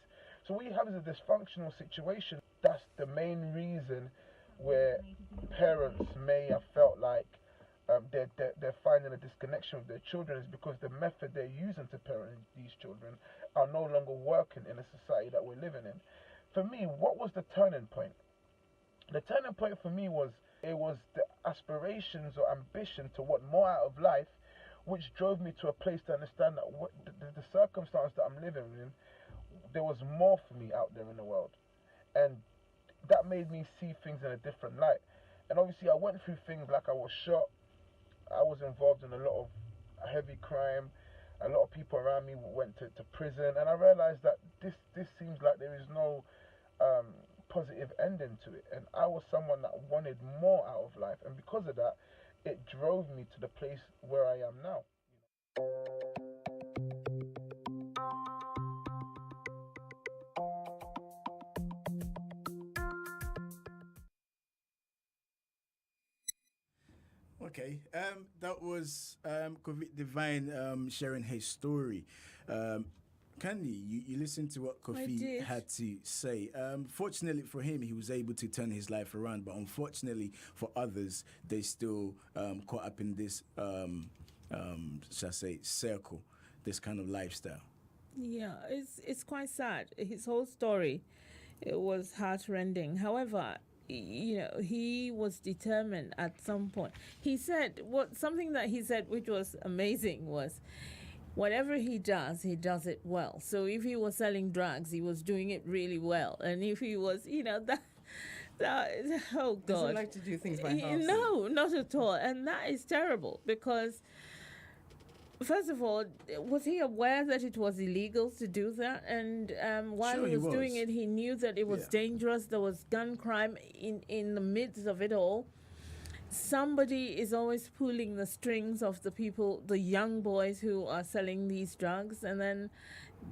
S12: So what you have is a dysfunctional situation. That's the main reason where parents may have felt like they're finding a disconnection with their children, is because the method they're using to parent these children are no longer working in the society that we're living in. For me, what was the turning point? The turning point for me was the aspirations or ambition to want more out of life, which drove me to a place to understand that the circumstance that I'm living in, there was more for me out there in the world. And that made me see things in a different light. And obviously I went through things like I was shot, I was involved in a lot of heavy crime, a lot of people around me went to prison, and I realized that this seems like there is no positive ending to it. And I was someone that wanted more out of life, and because of that, it drove me to the place where I am now.
S3: Okay, that was Kofi Divine sharing his story. Candy, you listened to what Kofi had to say. Fortunately for him, he was able to turn his life around, but unfortunately for others, they still caught up in this, shall I say, circle, this kind of lifestyle.
S4: Yeah, it's quite sad. His whole story, it was heart-rending. However, you know, he was determined at some point. He said something that he said, which was amazing, was whatever he does it well. So if he was selling drugs, he was doing it really well. And if he was, you know, that oh God.
S5: Doesn't like to do things by half.
S4: No, not at all. And that is terrible because, first of all, was he aware that it was illegal to do that? And while he was doing it, he knew that it was dangerous. There was gun crime in the midst of it all. Somebody is always pulling the strings of the people, the young boys who are selling these drugs. And then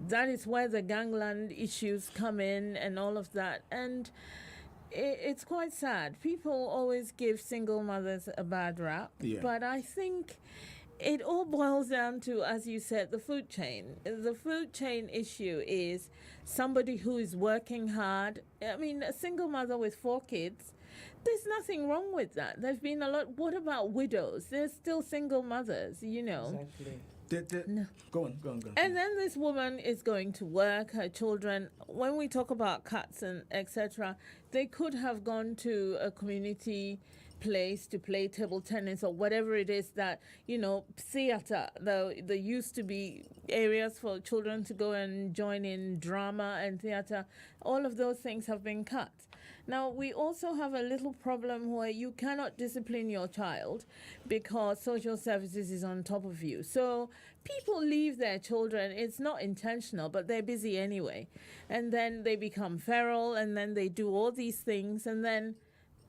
S4: that is where the gangland issues come in and all of that. And it's quite sad. People always give single mothers a bad rap, but I think it all boils down to, as you said, the food chain. The food chain issue is somebody who is working hard. I mean, a single mother with 4 kids, there's nothing wrong with that. There've been a lot. What about widows? There's still single mothers, you know.
S5: Exactly.
S3: No. Go on.
S4: And then this woman is going to work, her children. When we talk about cuts and etc., they could have gone to a community place to play table tennis or whatever it is that, you know, theater. There used to be areas for children to go and join in drama and theater. All of those things have been cut. Now, we also have a little problem where you cannot discipline your child because social services is on top of you. So people leave their children. It's not intentional, but they're busy anyway. And then they become feral, and then they do all these things, and then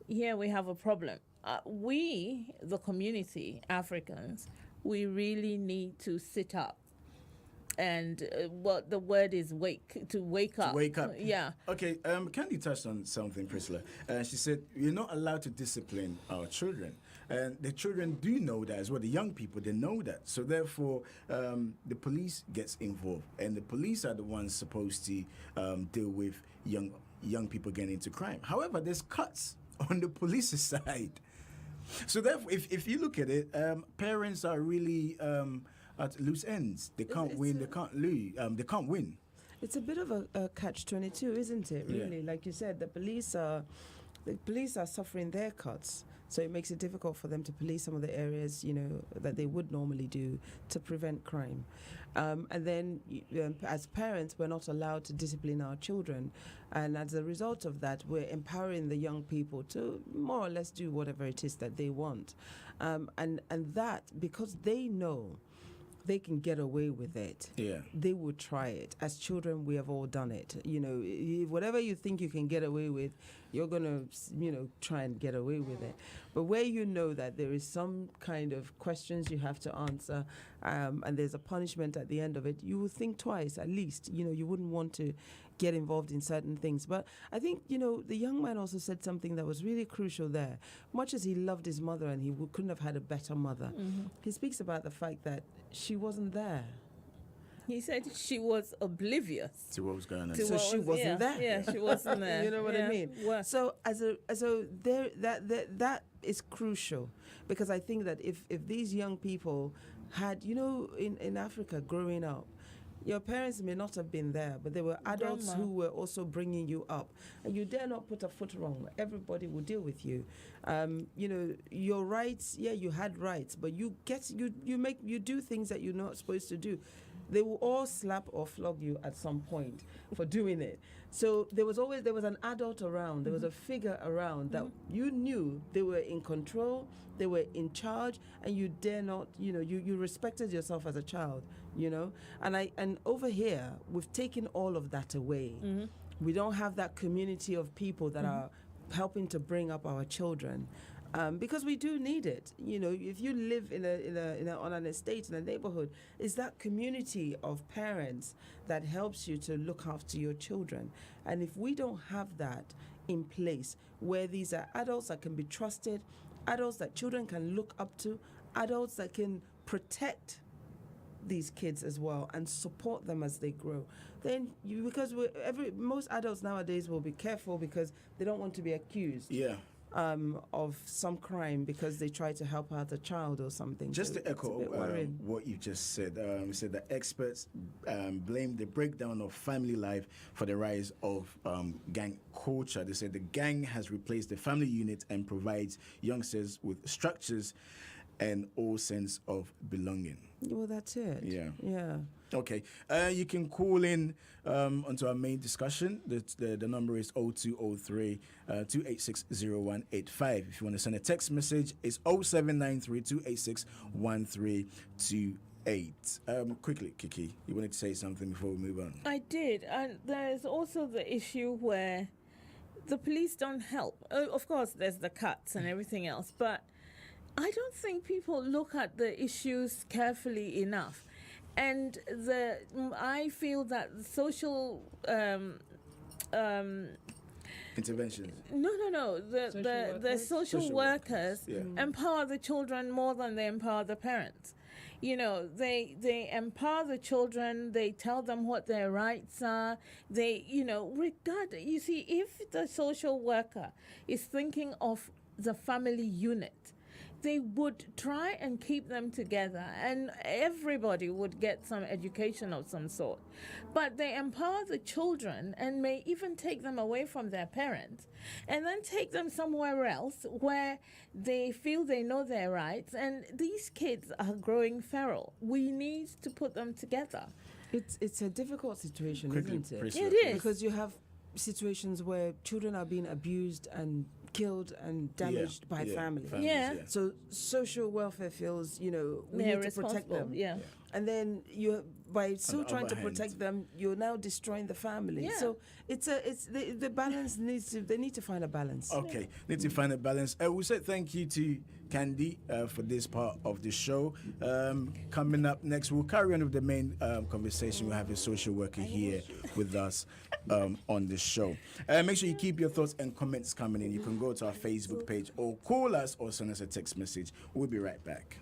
S4: here we have a problem. We, the community, Africans, we really need to sit up. And what the word is wake up. To wake up. Yeah.
S3: Okay, Candy touched on something, Priscilla. She said, we're not allowed to discipline our children. And the children do know that as well. The young people, they know that. So therefore, the police gets involved. And the police are the ones supposed to deal with young people getting into crime. However, there's cuts on the police's side. So therefore, if you look at it, parents are really at loose ends. They can't win. They can't lose. They can't win.
S5: It's a bit of a catch-22, isn't it? Really, like you said, the police are suffering their cuts. So it makes it difficult for them to police some of the areas, you know, that they would normally do to prevent crime. And then, as parents, we're not allowed to discipline our children. And as a result of that, we're empowering the young people to more or less do whatever it is that they want. And that, because they know they can get away with it, they would try it. As children, we have all done it. You know, whatever you think you can get away with, you're going to, you know, try and get away with it. But where you know that there is some kind of questions you have to answer, and there's a punishment at the end of it, you will think twice at least. You know, you wouldn't want to get involved in certain things. But I think, you know, the young man also said something that was really crucial there. Much as he loved his mother and he couldn't have had a better mother, he speaks about the fact that she wasn't there.
S4: He said she was oblivious
S3: to what was going on.
S5: So she wasn't there.
S4: Yeah, she wasn't there.
S5: You know what I mean?
S4: Well,
S5: so there that is crucial, because I think that if these young people had, you know, in Africa growing up, your parents may not have been there, but there were adults who were also bringing you up. And you dare not put a foot wrong. Everybody will deal with you. You know, your rights, you had rights, but you do things that you're not supposed to do. They will all slap or flog you at some point for doing it. So there was an adult around, there was a figure around that you knew they were in control, they were in charge, and you dare not, you know, you respected yourself as a child, you know. And over here, we've taken all of that away. We don't have that community of people that are helping to bring up our children. Because we do need it. You know, if you live on an estate, in a neighborhood, it's that community of parents that helps you to look after your children. And if we don't have that in place, where these are adults that can be trusted, adults that children can look up to, adults that can protect these kids as well and support them as they grow, then most adults nowadays will be careful because they don't want to be accused. Of some crime because they try to help out a child or something.
S3: Just to echo what you just said, you said that experts blame the breakdown of family life for the rise of gang culture. They said the gang has replaced the family unit and provides youngsters with structures and all sense of belonging.
S5: Well, that's it. Yeah.
S3: Okay. You can call in onto our main discussion. The number is 0203 286 0185. If you want to send a text message, it's 0793 286 1328. Quickly, Kiki, you wanted to say something before we move on?
S4: I did. And there's also the issue where the police don't help. Of course, there's the cuts and everything else, but I don't think people look at the issues carefully enough. And I feel that social
S3: interventions?
S4: No. The social workers empower the children more than they empower the parents. They empower the children. They tell them what their rights are. You see, if the social worker is thinking of the family unit, they would try and keep them together, and everybody would get some education of some sort. But they empower the children and may even take them away from their parents and then take them somewhere else where they feel they know their rights. And these kids are growing feral. We need to put them together.
S5: It's a difficult situation, isn't it?
S4: It is.
S5: Because you have situations where children are being abused and killed and damaged by families. So social welfare feels, we need to protect them. And then by still trying to protect them, you're now destroying the family. So the balance they need to find a balance.
S3: Okay, need to find a balance. We said thank you to Candy for this part of the show. Coming up next, we'll carry on with the main conversation. We'll have a social worker here with us on the show. Make sure you keep your thoughts and comments coming in. You can go to our Facebook page or call us or send us a text message. We'll be right back.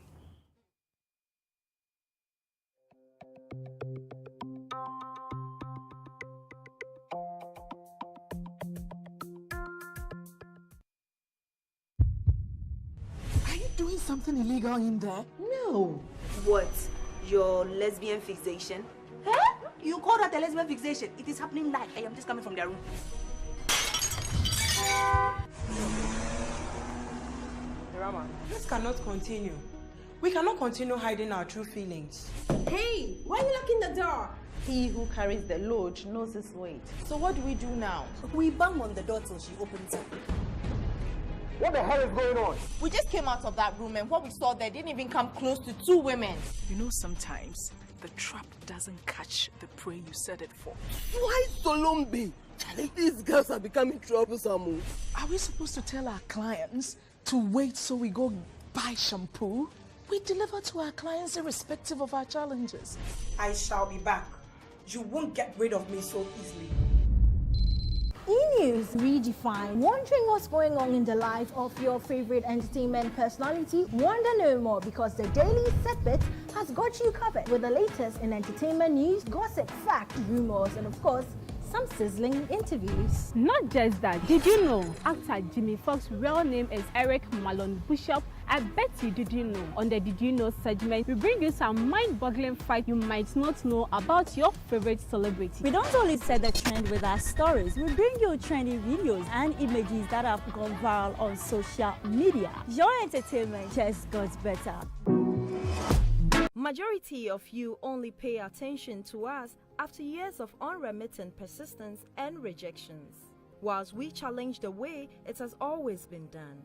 S13: Doing something illegal in there?
S14: No. What? Your lesbian fixation? Huh? You call that a lesbian fixation? It is happening live. I am just coming from their room.
S15: Rama, this cannot continue. We cannot continue hiding our true feelings.
S16: Hey, why are you locking the door?
S17: He who carries the load knows his weight.
S15: So what do we do now?
S14: We bang on the door till she opens it.
S13: What the hell is going on?
S17: We just came out of that room and what we saw there didn't even come close to two women.
S18: Sometimes the trap doesn't catch the prey you set it for.
S13: Why Solombi? These girls are becoming troublesome.
S18: Are we supposed to tell our clients to wait so we go buy shampoo? We deliver to our clients irrespective of our challenges.
S15: I shall be back. You won't get rid of me so easily.
S7: E-News Redefined. Wondering what's going on in the life of your favorite entertainment personality? Wonder no more because the Daily Set has got you covered with the latest in entertainment news, gossip, facts, rumors, and of course, some sizzling interviews.
S8: Not just that, did you know actor Jimmy Fox's real name is Eric Malon Bishop? I bet you didn't know. On the Did You Know segment, we bring you some mind-boggling facts you might not know about your favorite celebrity.
S9: We don't only set the trend with our stories, we bring you trendy videos and images that have gone viral on social media. Your entertainment just got better.
S10: Majority of you only pay attention to us after years of unremittent persistence and rejections, whilst we challenge the way it has always been done.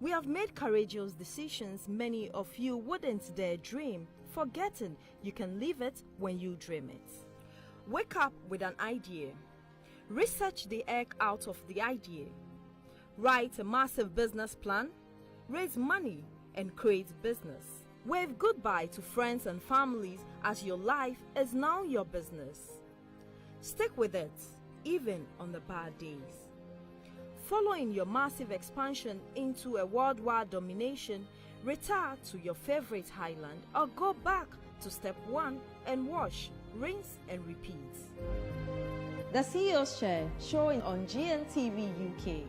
S10: We have made courageous decisions many of you wouldn't dare dream, forgetting you can live it when you dream it. Wake up with an idea. Research the egg out of the idea. Write a massive business plan. Raise money and create business. Wave goodbye to friends and families as your life is now your business. Stick with it, even on the bad days. Following your massive expansion into a worldwide domination, retire to your favorite highland or go back to step one and wash, rinse and repeat.
S17: The CEO's Chair, showing on GNTV UK.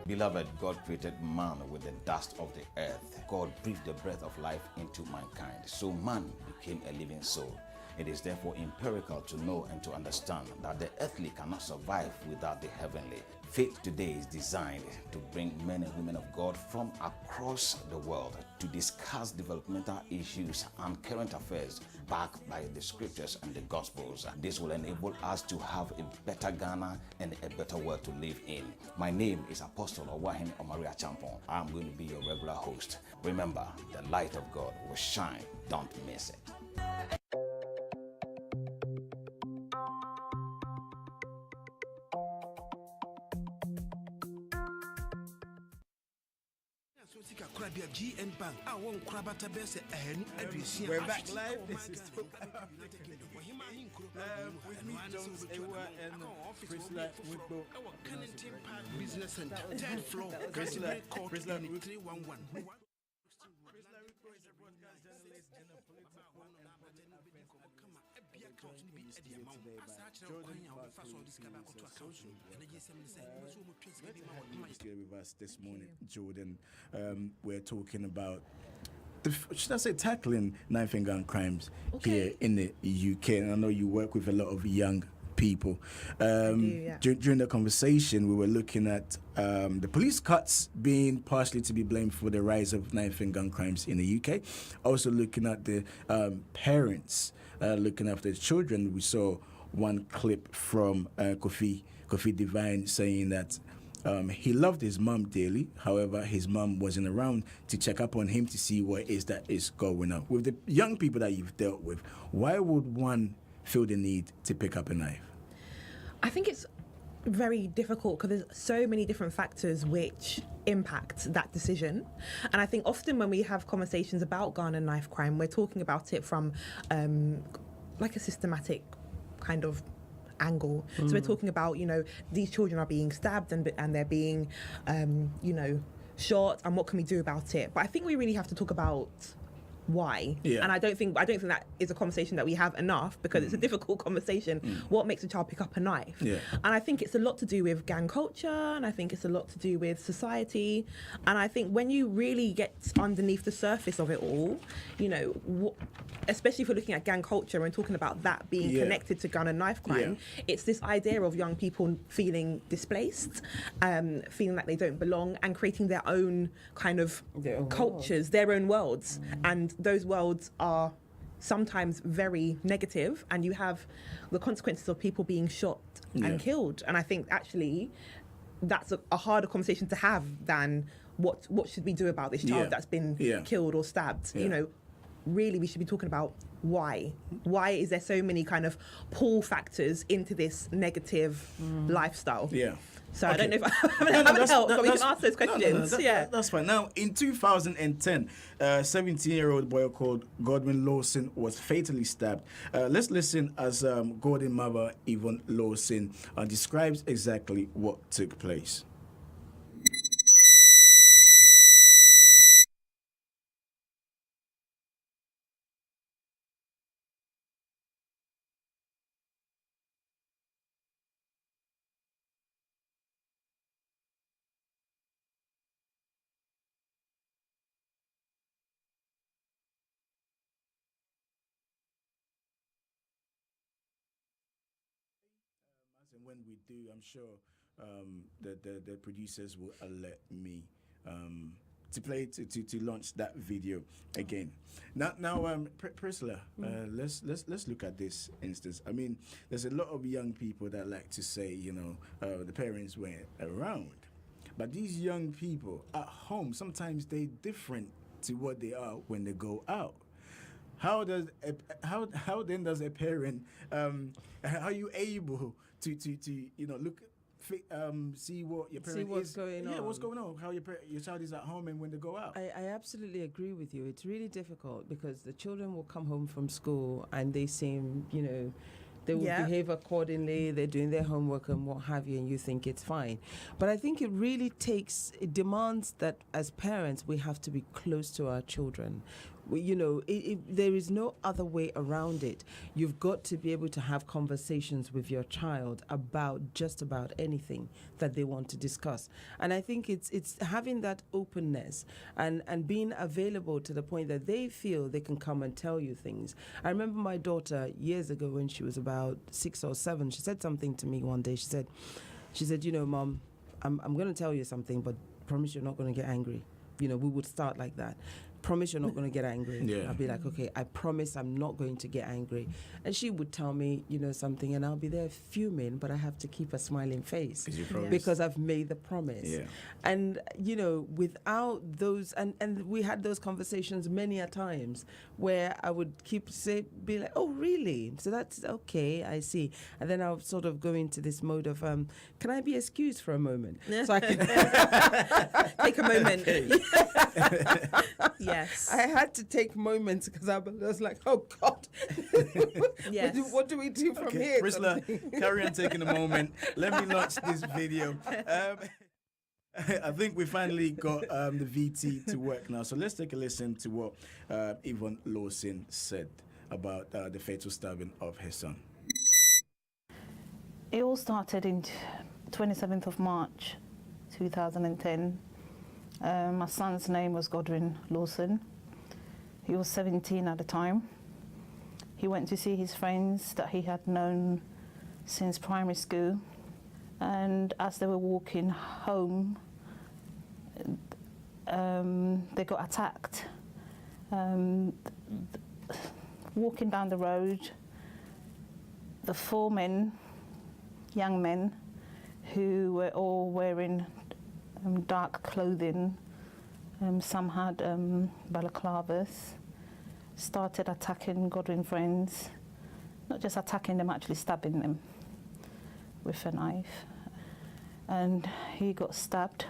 S11: Beloved, God created man with the dust of the earth. God breathed the breath of life into mankind, so man became a living soul. It is therefore empirical to know and to understand that the earthly cannot survive without the heavenly. Faith today is designed to bring men and women of God from across the world to discuss developmental issues and current affairs backed by the scriptures and the gospels. This will enable us to have a better Ghana and a better world to live in. My name is Apostle Owahin Omaria Champon. I'm going to be your regular host. Remember, the light of God will shine. Don't miss it.
S19: GN Bank. I won't crab at a best
S3: We're back live. This is with me, Jones Ewa and Prisla Wickbo.
S19: Business Center, 10th floor,
S3: Prisla
S19: 311.
S3: Here with us this morning, Jordan. We're talking about should I say tackling knife and gun crimes here in the UK, and I know you work with a lot of young people. During the conversation, we were looking at the police cuts being partially to be blamed for the rise of knife and gun crimes in the UK. Also looking at the parents looking after the children. We saw one clip from Kofi Divine saying that he loved his mum dearly. However, his mum wasn't around to check up on him to see what it is that is going on. With the young people that you've dealt with, why would one feel the need to pick up a knife?
S20: I think it's very difficult because there's so many different factors which impact that decision. And I think often when we have conversations about gun and knife crime, we're talking about it from like a systematic kind of angle. So we're talking about, these children are being stabbed and they're being, shot, and what can we do about it? But I think we really have to talk about why. And I don't think that is a conversation that we have enough, because it's a difficult conversation. What makes a child pick up a knife? And I think it's a lot to do with gang culture, and I think it's a lot to do with society. And I think when you really get underneath the surface of it all, especially if we're looking at gang culture and talking about that being connected to gun and knife crime, it's this idea of young people feeling displaced, feeling like they don't belong, and creating their own kind of cultures, their own worlds. And those worlds are sometimes very negative, and you have the consequences of people being shot and killed. And I think actually that's a harder conversation to have than what should we do about this child that's been killed or stabbed. Really we should be talking about why is there so many kind of pull factors into this negative lifestyle. So I don't know if I haven't helped, but we can ask those questions.
S3: That's fine. Now, in 2010, a 17-year-old boy called Godwin Lawson was fatally stabbed. Let's listen as Gordon mother, Yvonne Lawson, describes exactly what took place. And when we do, I'm sure the producers will let me to play to launch that video again. Now, Priscilla, let's look at this instance. I mean, there's a lot of young people that like to say, the parents weren't around, but these young people at home, sometimes they're different to what they are when they go out. How then does a parent how are you able to look see what your parent
S5: see what's
S3: is
S5: going on.
S3: What's going on, how your child is at home and when they go out?
S5: I absolutely agree with you. It's really difficult because the children will come home from school and they seem they will behave accordingly, they're doing their homework and what have you, and you think it's fine. But I think it demands that as parents we have to be close to our children. There is no other way around it. You've got to be able to have conversations with your child about just about anything that they want to discuss. And I think it's having that openness and being available to the point that they feel they can come and tell you things. I remember my daughter years ago when she was about 6 or 7, she said something to me one day. She said, Mom, I'm going to tell you something, but promise you're not going to get angry. We would start like that. promise you're not going to get angry.
S3: Yeah.
S5: I'll be like, okay, I promise I'm not going to get angry. And she would tell me, something, and I'll be there fuming, but I have to keep a smiling face because I've made the promise.
S3: Yeah.
S5: And, without those, and we had those conversations many a times where I would be like, oh, really? So that's okay, I see. And then I'll sort of go into this mode of, can I be excused for a moment? So I can
S20: take a moment. Yes.
S5: I had to take moments because I was like, oh, God.
S20: Yes.
S5: What do we do from here?
S3: Priscilla, carry on taking a moment. Let me launch this video. I think we finally got the VT to work now. So let's take a listen to what Yvonne Lawson said about the fatal stabbing of her son.
S21: It all started in 27th of March 2010. My son's name was Godwin Lawson. He was 17 at the time. He went to see his friends that he had known since primary school. And as they were walking home, they got attacked. Walking down the road, the four men, young men, who were all wearing dark clothing, some had balaclavas, started attacking Godwin's friends, not just attacking them, actually stabbing them with a knife. And he got stabbed.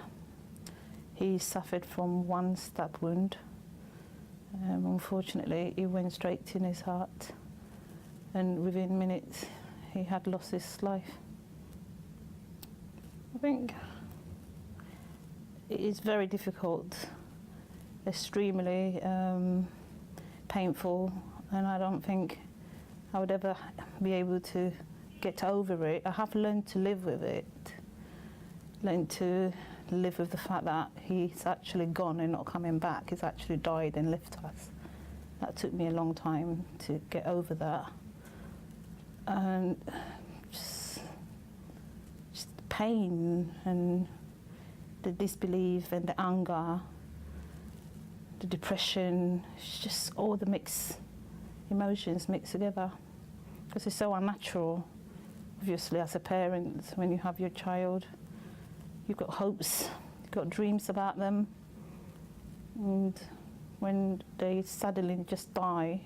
S21: He suffered from one stab wound. Unfortunately, it went straight in his heart, and within minutes he had lost his life. I think it is very difficult, extremely painful, and I don't think I would ever be able to get over it. I have learned to live with it, learned to live with the fact that he's actually gone and not coming back. He's actually died and left us. That took me a long time to get over that. And just the pain and the disbelief and the anger, the depression, it's just all the mixed emotions mixed together. Because it's so unnatural. Obviously, as a parent, when you have your child, you've got hopes, you've got dreams about them. And when they suddenly just die,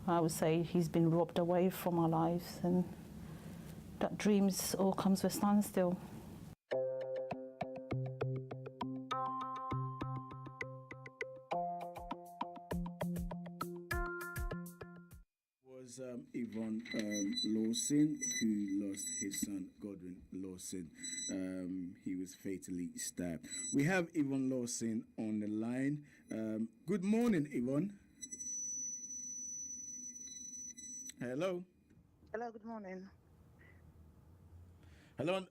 S21: I would say he's been robbed away from our lives, and that dreams all comes to a standstill.
S3: Yvonne Lawson, who lost his son Godwin Lawson. He was fatally stabbed. We have Yvonne Lawson on the line. Good morning, Yvonne. Hello.
S22: Hello, good morning.
S3: Hello,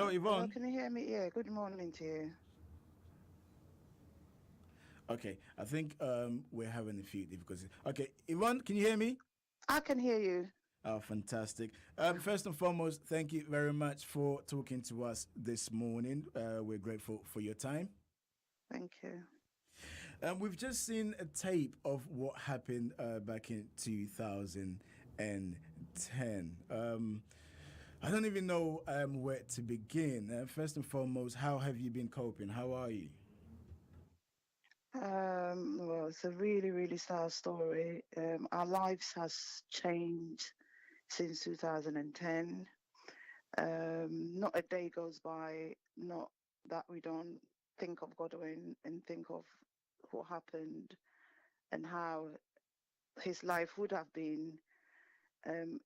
S3: Yvonne.
S22: Hello, can you hear me? Yeah, good morning to you.
S3: Okay, I think we're having a few difficulties. Okay, Yvonne, can you hear me?
S22: I can hear you.
S3: Oh, fantastic. First and foremost, thank you very much for talking to us this morning. We're grateful for your time.
S22: Thank you.
S3: We've just seen a tape of what happened back in 2010. I don't even know where to begin. First and foremost, how have you been coping? How are you?
S22: Well, it's a really, really sad story. Our lives has changed since 2010. Not a day goes by not that we don't think of Godwin and think of what happened and how his life would have been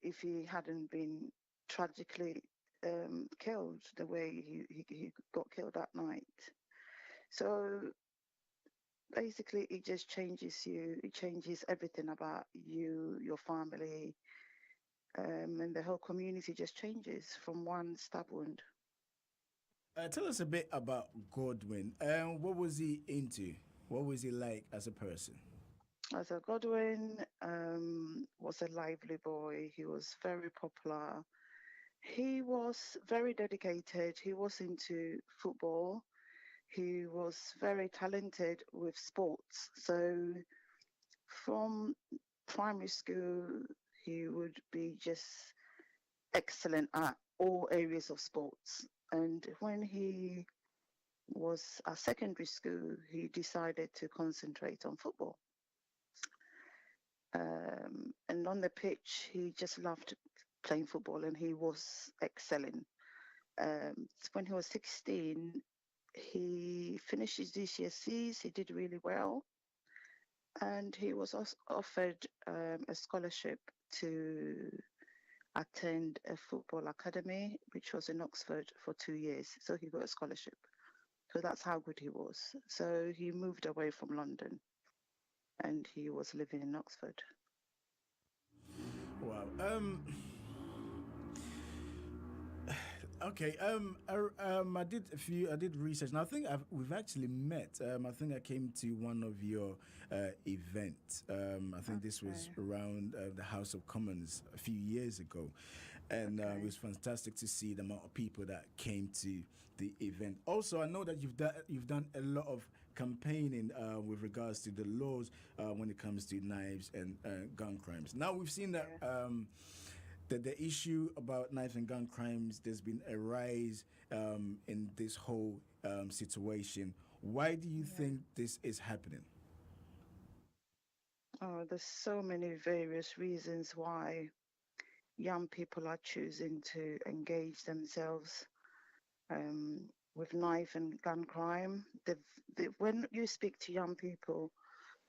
S22: if he hadn't been tragically killed the way he got killed that night. So basically, it just changes you. It changes everything about you, your family, and the whole community just changes from one stab wound.
S3: Tell us a bit about Godwin. What was he into? What was he like as a person?
S22: So Godwin was a lively boy. He was very popular. He was very dedicated. He was into football. he was very talented with sports. So from primary school, he would be just excellent at all areas of sports. And when he was at secondary school, he decided to concentrate on football. And on the pitch, he just loved playing football and he was excelling. When he was 16, he finished his GCSEs, he did really well. And he was offered a scholarship to attend a football academy, which was in Oxford for 2 years. So he got a scholarship. So that's how good he was. So he moved away from London and he was living in Oxford.
S3: Wow. Okay. I did research, and I think we've actually met. I think I came to one of your events. I think this was around the House of Commons a few years ago, and it was fantastic to see the amount of people that came to the event. Also, I know that you've done a lot of campaigning with regards to the laws when it comes to knives and gun crimes. Now we've seen that. The issue about knife and gun crimes, there's been a rise in this whole situation. Why do you think this is happening?
S22: Oh, there's so many various reasons why young people are choosing to engage themselves with knife and gun crime. When you speak to young people,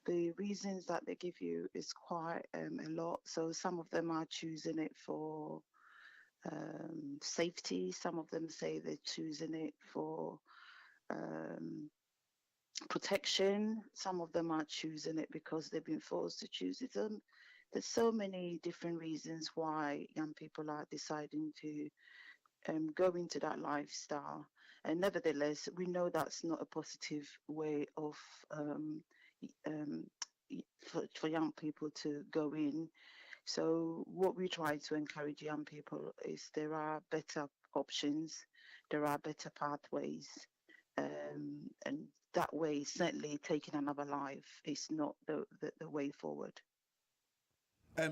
S22: the reasons that they give you is quite a lot. So some of them are choosing it for safety. Some of them say they're choosing it for protection. Some of them are choosing it because they've been forced to choose it. There's so many different reasons why young people are deciding to go into that lifestyle. And nevertheless, we know that's not a positive way of for young people to go in. So what we try to encourage young people is there are better options, there are better pathways, and that way certainly taking another life is not the way forward.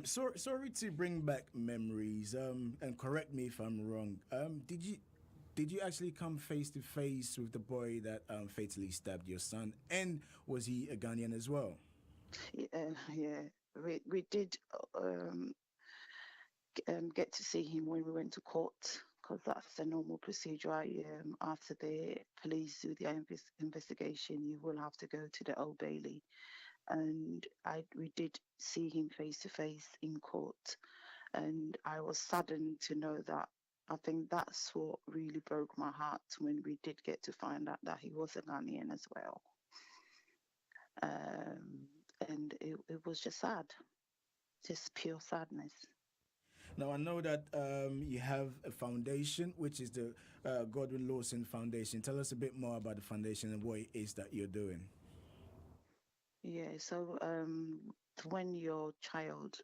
S3: Sorry to bring back memories, and correct me if I'm wrong. Did you actually come face to face with the boy that fatally stabbed your son, and was he a Ghanaian as well?
S22: Yeah, we did get to see him when we went to court, because that's a normal procedure. After the police do their investigation, you will have to go to the Old Bailey, and we did see him face to face in court, and I was saddened to know that. I think that's what really broke my heart when we did get to find out that he was a Ghanaian as well. And it was just sad, just pure sadness.
S3: Now, I know that you have a foundation, which is the Godwin Lawson Foundation. Tell us a bit more about the foundation and what it is that you're doing.
S22: Yeah, so when your child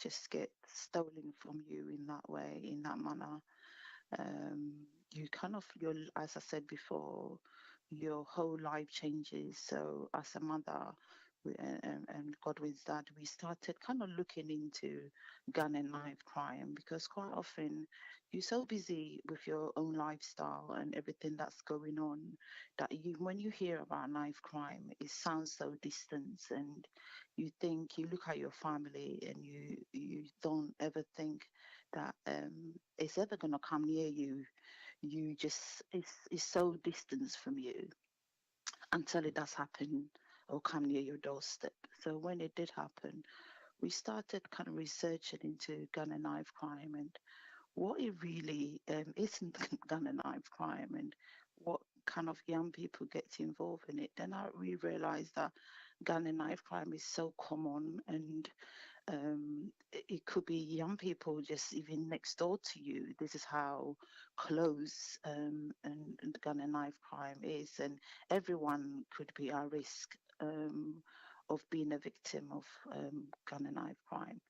S22: just gets stolen from you in that way, in that manner, you kind of, as I said before, your whole life changes. So as a mother and Godwin's dad, we started kind of looking into gun and knife crime, because quite often you're so busy with your own lifestyle and everything that's going on that when you hear about knife crime, it sounds so distant, and you look at your family and you don't ever think that it's ever going to come near you. You just, it's so distant from you until it does happen or come near your doorstep. So when it did happen, we started kind of researching into gun and knife crime and what it really isn't gun and knife crime, and what kind of young people get involved in it. Then we realized that gun and knife crime is so common, and it could be young people just even next door to you. This is how close and gun and knife crime is, and everyone could be at risk of being a victim of gun and knife crime.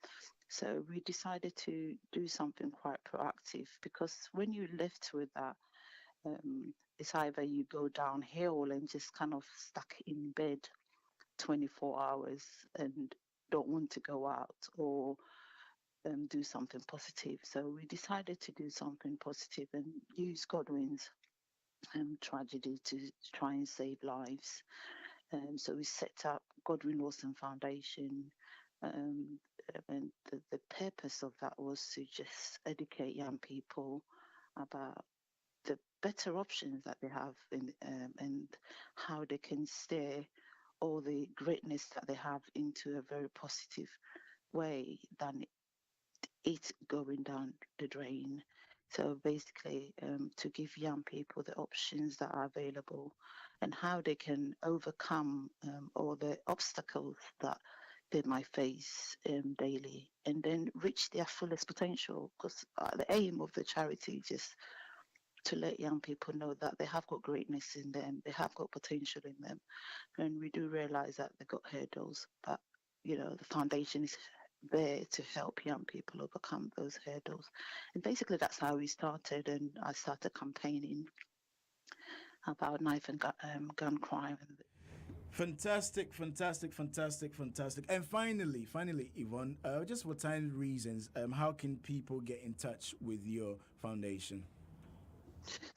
S22: So we decided to do something quite proactive, because when you're left with that, It's either you go downhill and just kind of stuck in bed 24 hours and don't want to go out, or do something positive. So we decided to do something positive and use Godwin's tragedy to try and save lives. So we set up Godwin Lawson Foundation, and the purpose of that was to just educate young people about the better options that they have and how they can steer all the greatness that they have into a very positive way than it going down the drain. So basically, to give young people the options that are available and how they can overcome all the obstacles that they might face daily, and then reach their fullest potential. Because the aim of the charity is just to let young people know that they have got greatness in them, they have got potential in them, and we do realize that they've got hurdles, but the foundation is there to help young people overcome those hurdles. And basically that's how we started, and I started campaigning about knife and gun crime.
S3: Fantastic. And finally, Yvonne, just for time reasons, how can people get in touch with your foundation?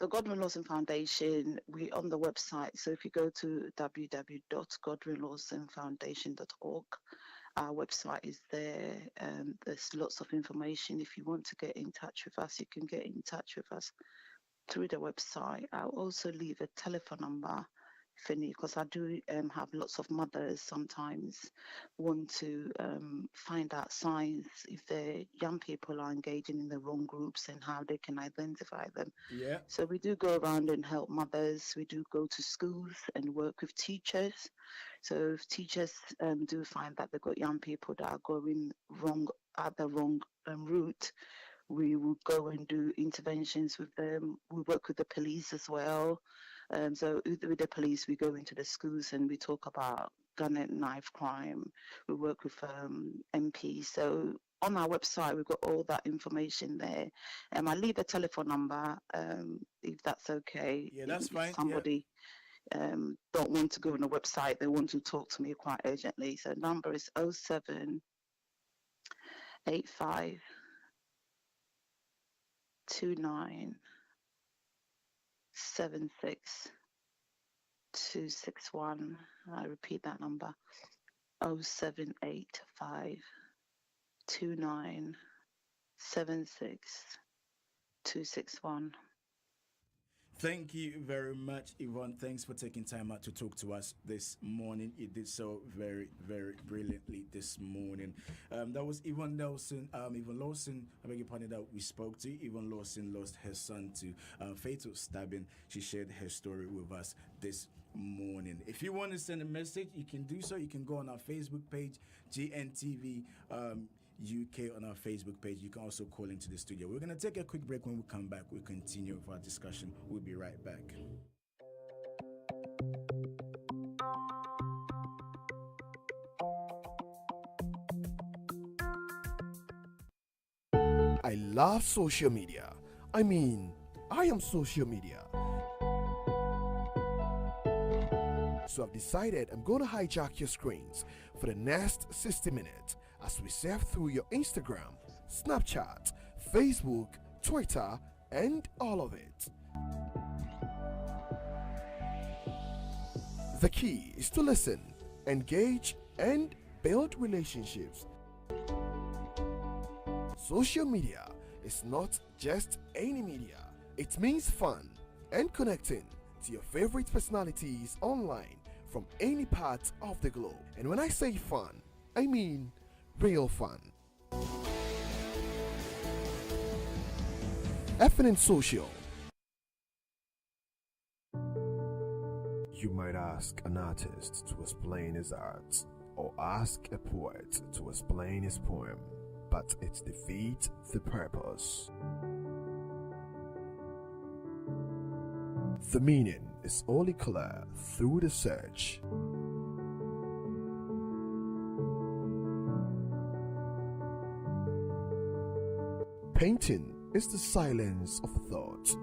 S22: The Godwin Lawson Foundation, we're on the website. So if you go to www.godwinlawsonfoundation.org, our website is there. There's lots of information. If you want to get in touch with us, you can get in touch with us through the website. I'll also leave a telephone number, because I do have lots of mothers sometimes want to find out signs if their young people are engaging in the wrong groups and how they can identify them.
S3: Yeah.
S22: So we do go around and help mothers. We do go to schools and work with teachers. So if teachers do find that they've got young people that are going wrong at the wrong route, we will go and do interventions with them. We work with the police as well. So with the police, we go into the schools and we talk about gun and knife crime. We work with MPs. So on our website, we've got all that information there. I leave a telephone number, if that's okay.
S3: Yeah, that's fine.
S22: If somebody don't want to go on the website, they want to talk to me quite urgently. So number is 0785 29 76 261. I repeat that number, 0785 29 76 261.
S3: Thank you very much, Yvonne. Thanks for taking time out to talk to us this morning. You did so very, very brilliantly this morning. That was Yvonne Lawson. Yvonne Lawson, I beg your pardon, that we spoke to. Yvonne Lawson lost her son to fatal stabbing. She shared her story with us this morning. If you want to send a message, you can do so. You can go on our Facebook page, GNTV UK, on our Facebook page. You can also call into the studio. We're going to take a quick break. When we come back, we'll continue with our discussion. We'll be right back.
S6: I love social media. I mean, I am social media. So I've decided I'm going to hijack your screens for the next 60 minutes as we surf through your Instagram, Snapchat, Facebook, Twitter, and all of it. The key is to listen, engage, and build relationships. Social media is not just any media. It means fun and connecting to your favorite personalities online from any part of the globe. And when I say fun, I mean real fun. FNN Social. You might ask an artist to explain his art, or ask a poet to explain his poem, but it defeats the purpose. The meaning is only clear through the search. Painting is the silence of thought.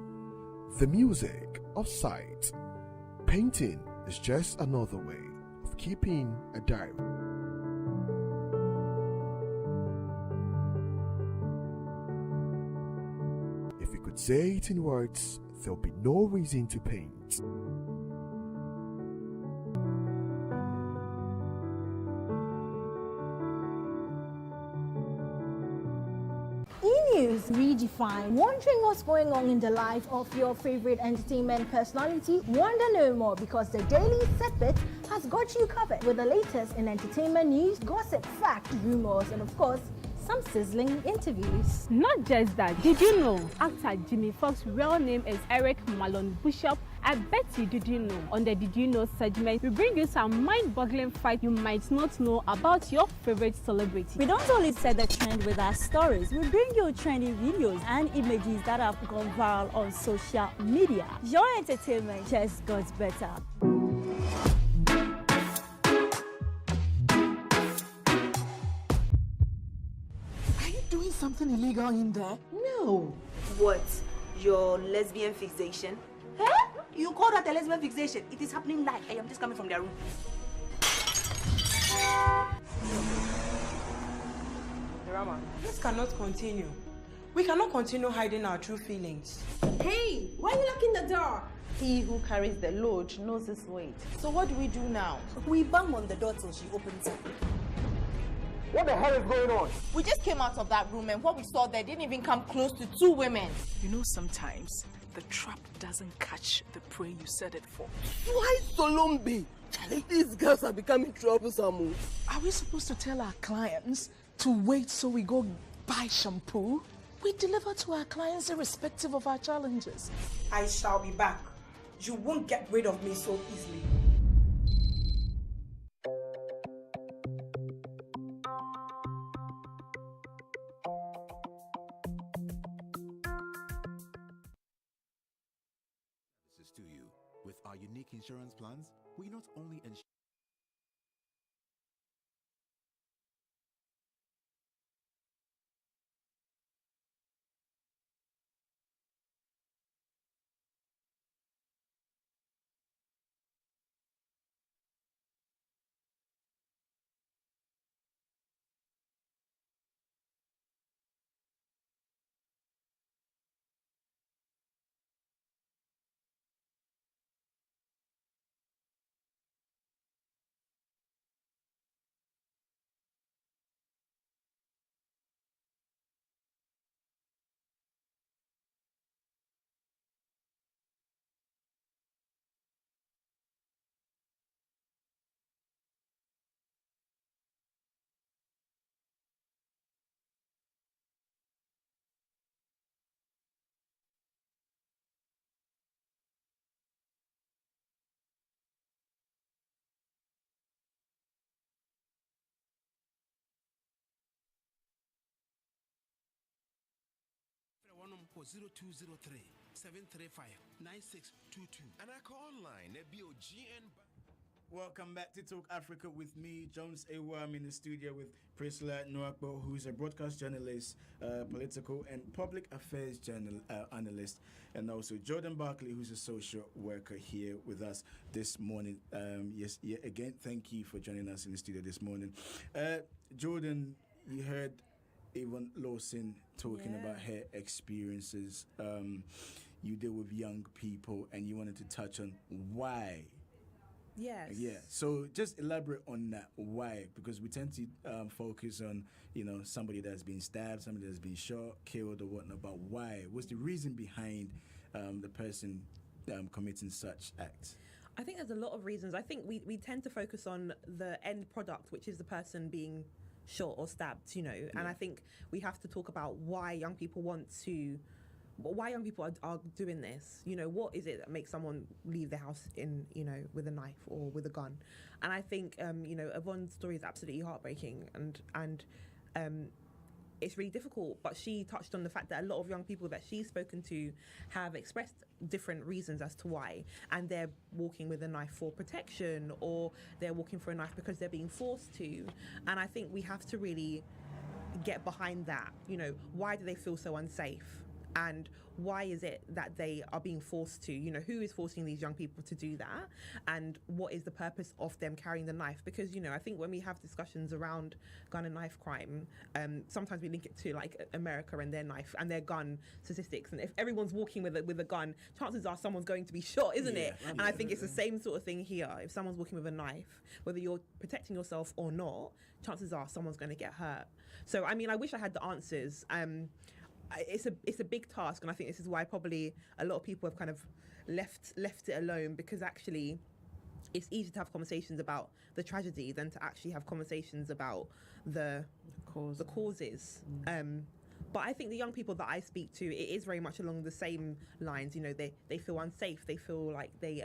S6: The music of sight. Painting is just another way of keeping a diary. If we could say it in words, there'll be no reason to paint.
S7: E-News Redefined. Wondering what's going on in the life of your favorite entertainment personality? Wonder no more because the Daily Setbit has got you covered with the latest in entertainment news, gossip, fact, rumors, and of course, some sizzling interviews.
S8: Not just that, did you know actor Jimmy Fox's real name is Eric Malone Bishop? I bet you didn't know. On the Did You Know segment, we bring you some mind-boggling facts you might not know about your favorite celebrity.
S9: We don't only set the trend with our stories, we bring you trendy videos and images that have gone viral on social media. Your entertainment just got better.
S18: Are you doing something illegal in there?
S14: No. What? Your lesbian fixation? Huh? You call that a lesbian fixation? It is happening live. I am just coming from their room.
S15: Drama. This cannot continue. We cannot continue hiding our true feelings.
S16: Hey, why are you locking the door?
S17: He who carries the load knows his weight. So what do we do now?
S14: We bang on the door till she opens it.
S17: What the hell is going on? We just came out of that room and what we saw there didn't even come close to two women.
S18: You know, sometimes the trap doesn't catch the prey you set it for.
S13: Why Solombi? These girls are becoming troublesome.
S18: Are we supposed to tell our clients to wait so we go buy shampoo? We deliver to our clients irrespective of our challenges.
S15: I shall be back. You won't get rid of me so easily.
S1: To you. With our unique insurance plans, we not only ensure
S19: for 0203 735 9622
S3: and I call line GN. Welcome back to Talk Africa with me, Jones Ewa. I'm in the studio with Priscilla Nwakbo, who's a broadcast journalist, political and public affairs analyst, and also Jordan Barkley, who's a social worker here with us this morning. Yes, again, thank you for joining us in the studio this morning. Jordan, you heard Yvonne Lawson talking about her experiences. You deal with young people and you wanted to touch on why.
S20: Yes.
S3: Yeah. So just elaborate on that why, because we tend to focus on, somebody that's been stabbed, somebody that's been shot, killed or whatnot, but why? What's the reason behind the person committing such acts?
S20: I think there's a lot of reasons. I think we tend to focus on the end product, which is the person being shot or stabbed, and I think we have to talk about why young people are doing this. What is it that makes someone leave the house with a knife or with a gun? And I think Yvonne's story is absolutely heartbreaking and it's really difficult, but she touched on the fact that a lot of young people that she's spoken to have expressed different reasons as to why, and they're walking with a knife for protection, or they're walking for a knife because they're being forced to. And I think we have to really get behind that. Why do they feel so unsafe? And why is it that they are being forced to, who is forcing these young people to do that? And what is the purpose of them carrying the knife? Because, I think when we have discussions around gun and knife crime, sometimes we link it to like America and their knife and their gun statistics. And if everyone's walking with a gun, chances are someone's going to be shot, isn't it? And I think it's the same sort of thing here. If someone's walking with a knife, whether you're protecting yourself or not, chances are someone's going to get hurt. So, I wish I had the answers. It's a big task, and I think this is why probably a lot of people have kind of left it alone, because actually it's easy to have conversations about the tragedy than to actually have conversations about the causes. But I think the young people that I speak to, it is very much along the same lines. They feel unsafe. They feel like they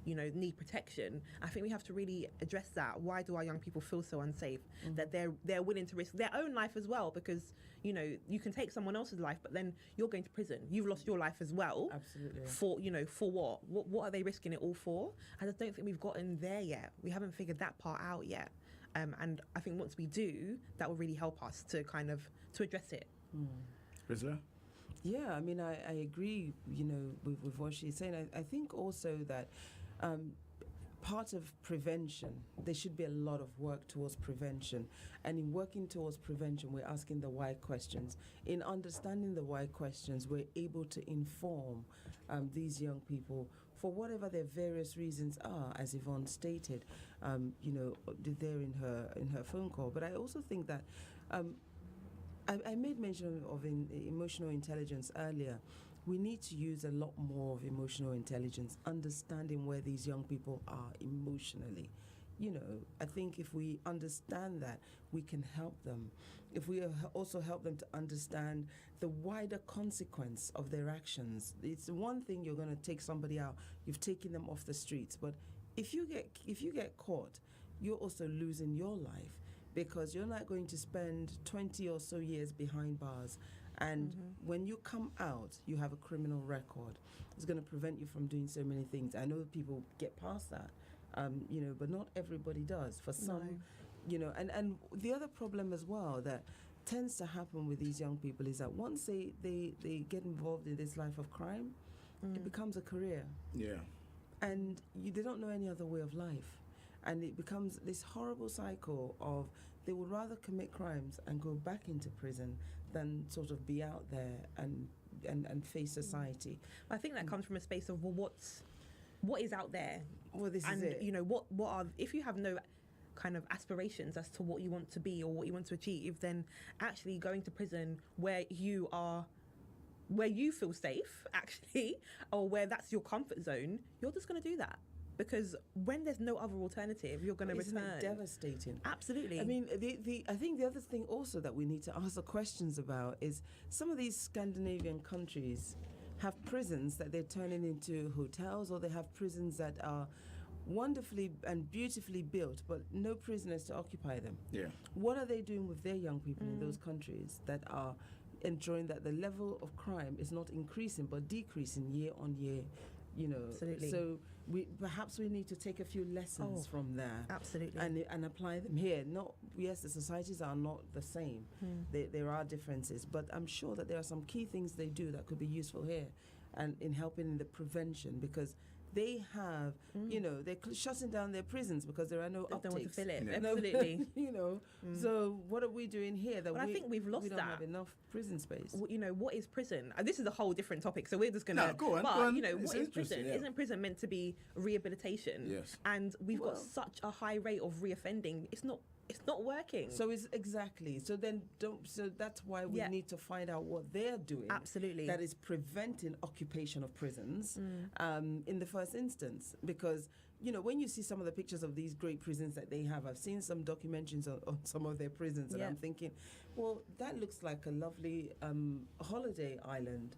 S20: need protection. I think we have to really address that. Why do our young people feel so unsafe that they're willing to risk their own life as well? Because you can take someone else's life, but then you're going to prison. You've lost your life as well.
S5: Absolutely.
S20: For what? What are they risking it all for? I just don't think we've gotten there yet. We haven't figured that part out yet. And I think once we do, that will really help us to kind of to address it.
S3: Rizla?
S5: Yeah, I agree, with what she's saying. I think also that part of prevention, there should be a lot of work towards prevention. And in working towards prevention, we're asking the why questions. In understanding the why questions, we're able to inform these young people for whatever their various reasons are, as Yvonne stated, there in her phone call. But I also think that I made mention of emotional intelligence earlier. We need to use a lot more of emotional intelligence, understanding where these young people are emotionally. I think if we understand that, we can help them. If we also help them to understand the wider consequence of their actions. It's one thing you're going to take somebody out, you've taken them off the streets, but if you get caught, you're also losing your life, because you're not going to spend 20 or so years behind bars. And when you come out, you have a criminal record. It's going to prevent you from doing so many things. I know people get past that, but not everybody does. For some, and the other problem as well that tends to happen with these young people is that once they get involved in this life of crime, it becomes a career.
S3: Yeah.
S5: And they don't know any other way of life. And it becomes this horrible cycle of they would rather commit crimes and go back into prison than sort of be out there and face society.
S20: I think that comes from a space of, what is out there?
S5: Well, this
S20: is
S5: it.
S20: What are, if you have no kind of aspirations as to what you want to be or what you want to achieve, then actually going to prison where you feel safe, actually, or where that's your comfort zone, you're just going to do that. Because when there's no other alternative, you're going to return.
S5: Isn't it devastating?
S20: Absolutely.
S5: I think the other thing also that we need to ask the questions about is some of these Scandinavian countries have prisons that they're turning into hotels, or they have prisons that are wonderfully and beautifully built, but no prisoners to occupy them.
S3: Yeah.
S5: What are they doing with their young people in those countries that are ensuring that the level of crime is not increasing but decreasing year on year?
S20: Absolutely.
S5: So perhaps we need to take a few lessons from there,
S20: absolutely,
S5: and apply them here. Yes, the societies are not the same. There are differences, but I'm sure that there are some key things they do that could be useful here, and in helping in the prevention, because they have, they're shutting down their prisons because there are no uptakes.
S20: Don't want to fill it.
S5: Yeah.
S20: Absolutely.
S5: So what are we doing here that
S20: I think we've lost
S5: we don't
S20: that.
S5: have enough prison space?
S20: What is prison? This is a whole different topic, so we're just going to...
S3: No, go on.
S20: What is prison?
S3: Yeah.
S20: Isn't prison meant to be rehabilitation?
S3: Yes.
S20: And we've got such a high rate of reoffending. It's not working.
S5: So it's exactly. So then so that's why we need to find out what they're doing.
S20: Absolutely.
S5: That is preventing occupation of prisons in the first instance. Because, when you see some of the pictures of these great prisons that they have, I've seen some documentaries on some of their prisons, and I'm thinking, well, that looks like a lovely holiday island.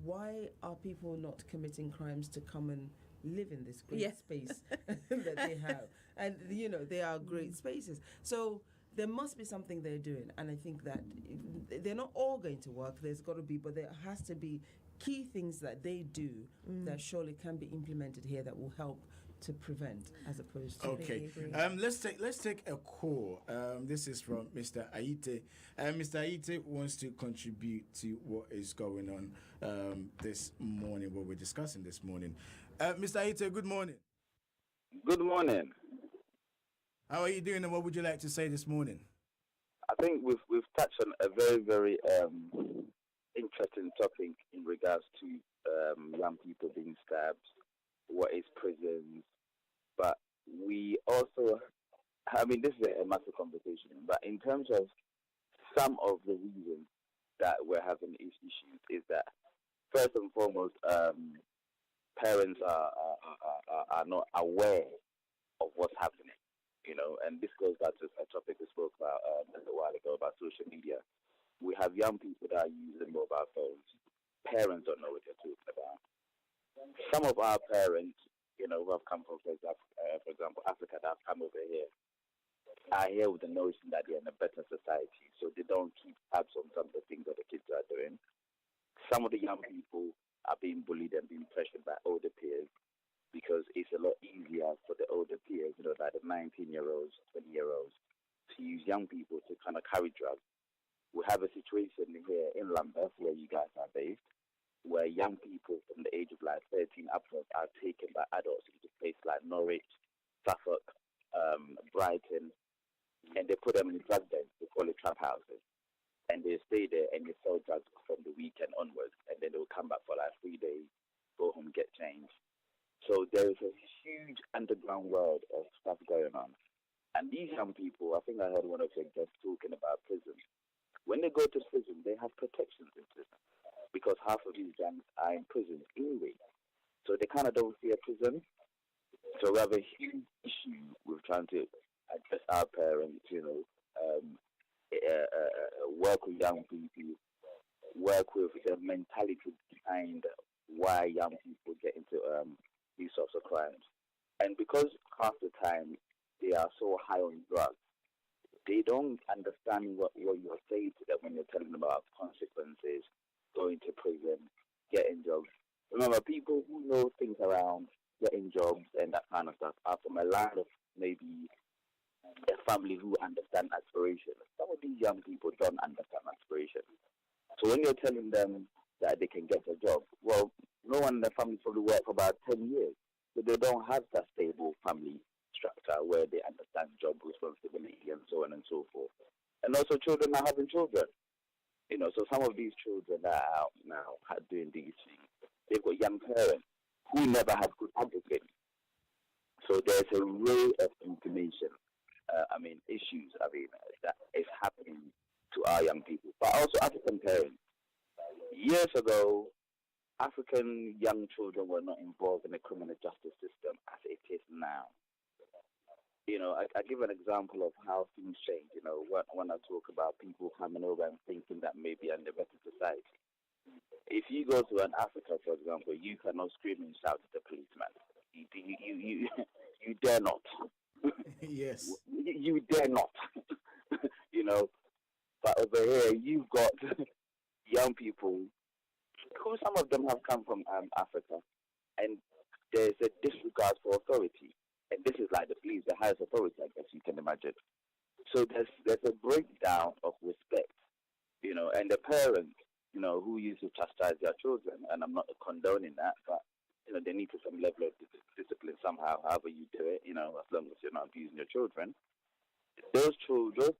S5: Why are people not committing crimes to come and live in this great space that they have? And they are great spaces, so there must be something they're doing, and I think that they're not all going to work. There's got to be, but there has to be key things that they do that surely can be implemented here that will help to prevent as opposed to.
S3: Okay. Let's take a call. This is from Mr. Aite. Mr. Aite wants to contribute to what is going on this morning, what we're discussing this morning. Mr. Aite, good morning.
S2: Good morning.
S3: How are you doing, and what would you like to say this morning?
S2: I think we've touched on a very, very interesting topic in regards to young people being stabbed, what is prisons, but we also, I mean, this is a massive conversation, but in terms of some of the reasons that we're having these issues is that, first and foremost, parents are not aware of what's happening, you know, and this goes back to a topic we spoke about a while ago about social media. We have young people that are using mobile phones. Parents don't know what they're talking about. Some of our parents, you know, who have come from, for example, Africa, that have come over here, are here with the notion that they're in a better society, so they don't keep tabs on some of the things that the kids are doing. Some of the young people are being bullied and being pressured by older peers because it's a lot easier for the older peers, you know, like the 19-year-olds, 20-year-olds, to use young people to kind of carry drugs. We have a situation here in Lambeth, where you guys are based, where young people from the age of like 13 upwards are taken by adults into places like Norwich, Suffolk, Brighton, and they put them in drug dens. They call it trap houses. And they stay there and they sell drugs from the weekend onwards, and then they'll come back for like 3 days, go home, get changed. So there is a huge underground world of stuff going on. And these young people, I think I heard one of your guests talking about prison. When they go to prison, they have protections in prison because half of these gangs are in prison anyway. So they kind of don't fear prison. So we have a huge issue with trying to address our parents, you know, work with young people, work with the mentality behind why young people get into these sorts of crimes. And because half the time they are so high on drugs, they don't understand what you're saying to them when you're telling them about consequences, going to prison, getting jobs. Remember, people who know things around getting jobs and that kind of stuff are from a line of maybe a family who understand aspiration. Some of these young people don't understand aspiration. So when you're telling them that they can get a job, well, no one in the family probably worked for about 10 years. So they don't have that stable family structure where they understand job responsibility and so on and so forth. And also children are having children. You know, so some of these children that are out now doing these things, they've got young parents who never have good advocates. So there's a array of information, issues, that is happening to our young people, but also African parents. Years ago, African young children were not involved in the criminal justice system as it is now. You know, I give an example of how things change, you know, when I talk about people coming over and thinking that maybe in a better society. If you go to an Africa, for example, you cannot scream and shout at the policeman. You dare not.
S3: Yes.
S2: You dare not. You know, but over here, you've got young people who some of them have come from Africa, and there's a disregard for authority. And this is like the police, the highest authority, I guess you can imagine. So there's a breakdown of respect, you know, and the parents, you know, who used to chastise their children, and I'm not condoning that, but, you know, they need to some level of discipline somehow, however you do it, you know, as long as you're not abusing your children. Those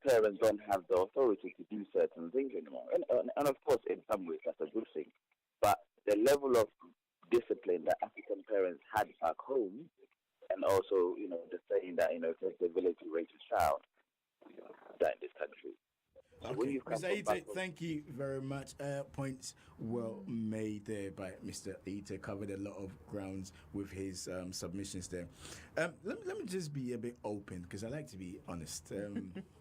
S2: parents don't have the authority to do certain things anymore. And of course, in some ways, that's a good thing. But the level of discipline that African parents had back home, and also, you know, the saying that, you know, it takes a village to raise a child, we don't have that in this country.
S3: Okay, Mr. Ite, thank you very much. Points well made there by Mr. Ite. Covered a lot of grounds with his submissions there. Let me just be a bit open because I like to be honest.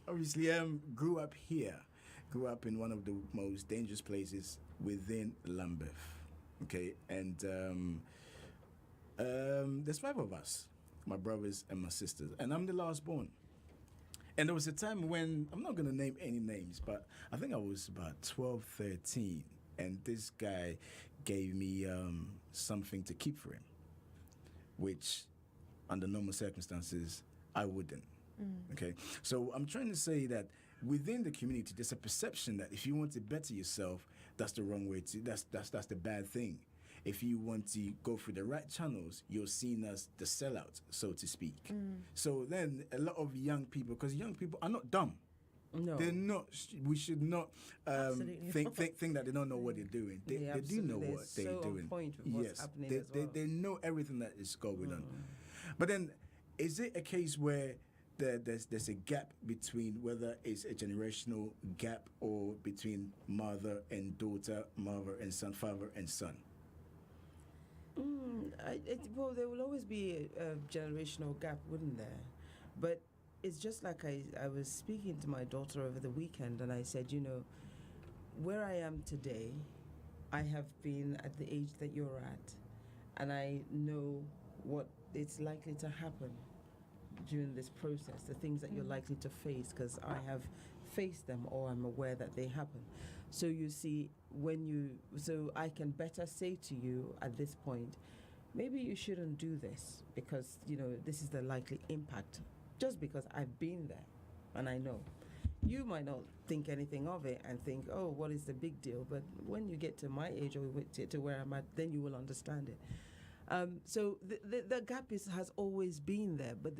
S3: Obviously, grew up here, grew up in one of the most dangerous places within Lambeth. Okay, and there's 5 of us, my brothers and my sisters, and I'm the last born. And there was a time when, I'm not going to name any names, but I think I was about 12, 13, and this guy gave me something to keep for him, which under normal circumstances, I wouldn't. Okay, so I'm trying to say that within the community, there's a perception that if you want to better yourself, that's the wrong way to. That's the bad thing. If you want to go through the right channels, you're seen as the sellout, so to speak. So then a lot of young people, because young people are not dumb.
S5: No,
S3: they're not. We should not think that they don't know what they're doing. They do know what they're doing.
S5: On point with what's happening as well.
S3: They know everything that is going on. But then, is it a case where there's a gap between whether it's a generational gap or between mother and daughter, mother and son, father and son?
S5: Well, there will always be a generational gap, wouldn't there? But it's just like I was speaking to my daughter over the weekend, and I said, you know, where I am today, I have been at the age that you're at, and I know what it's likely to happen during this process, the things that you're likely to face, because I have faced them or I'm aware that they happen. So you see, so I can better say to you at this point, maybe you shouldn't do this because, you know, this is the likely impact, just because I've been there and I know. You might not think anything of it and think, oh, what is the big deal? But when you get to my age or to where I'm at, then you will understand it. So the gap has always been there. But,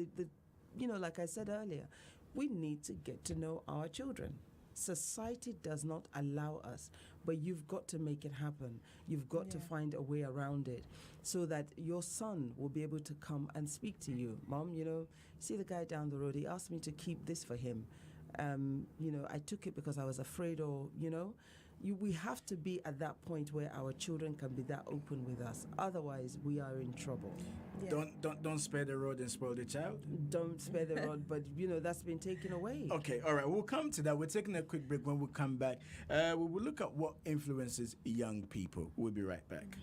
S5: you know, like I said earlier, we need to get to know our children. Society does not allow us, but you've got to make it happen. You've got to find a way around it so that your son will be able to come and speak to you. Mom, you know, see the guy down the road, he asked me to keep this for him. You know, I took it because I was afraid, or, you know, we have to be at that point where our children can be that open with us. Otherwise, we are in trouble.
S3: Yeah. Don't spare the rod and spoil the child.
S5: Don't spare the rod, but you know that's been taken away.
S3: Okay, all right. We'll come to that. We're taking a quick break. When we come back, we will look at what influences young people. We'll be right back.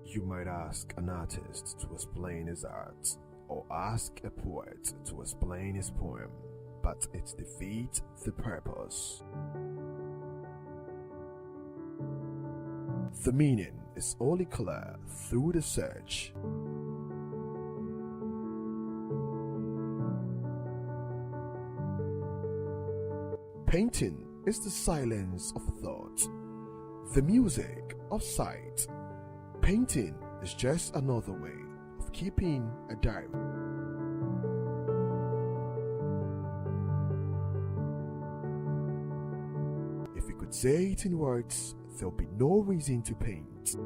S6: You might ask an artist to explain his art, or ask a poet to explain his poem, but it defeats the purpose. The meaning is only clear through the search. Painting is the silence of thought, the music of sight. Painting is just another way of keeping a diary. If we could say it in words, there'll be no reason to paint.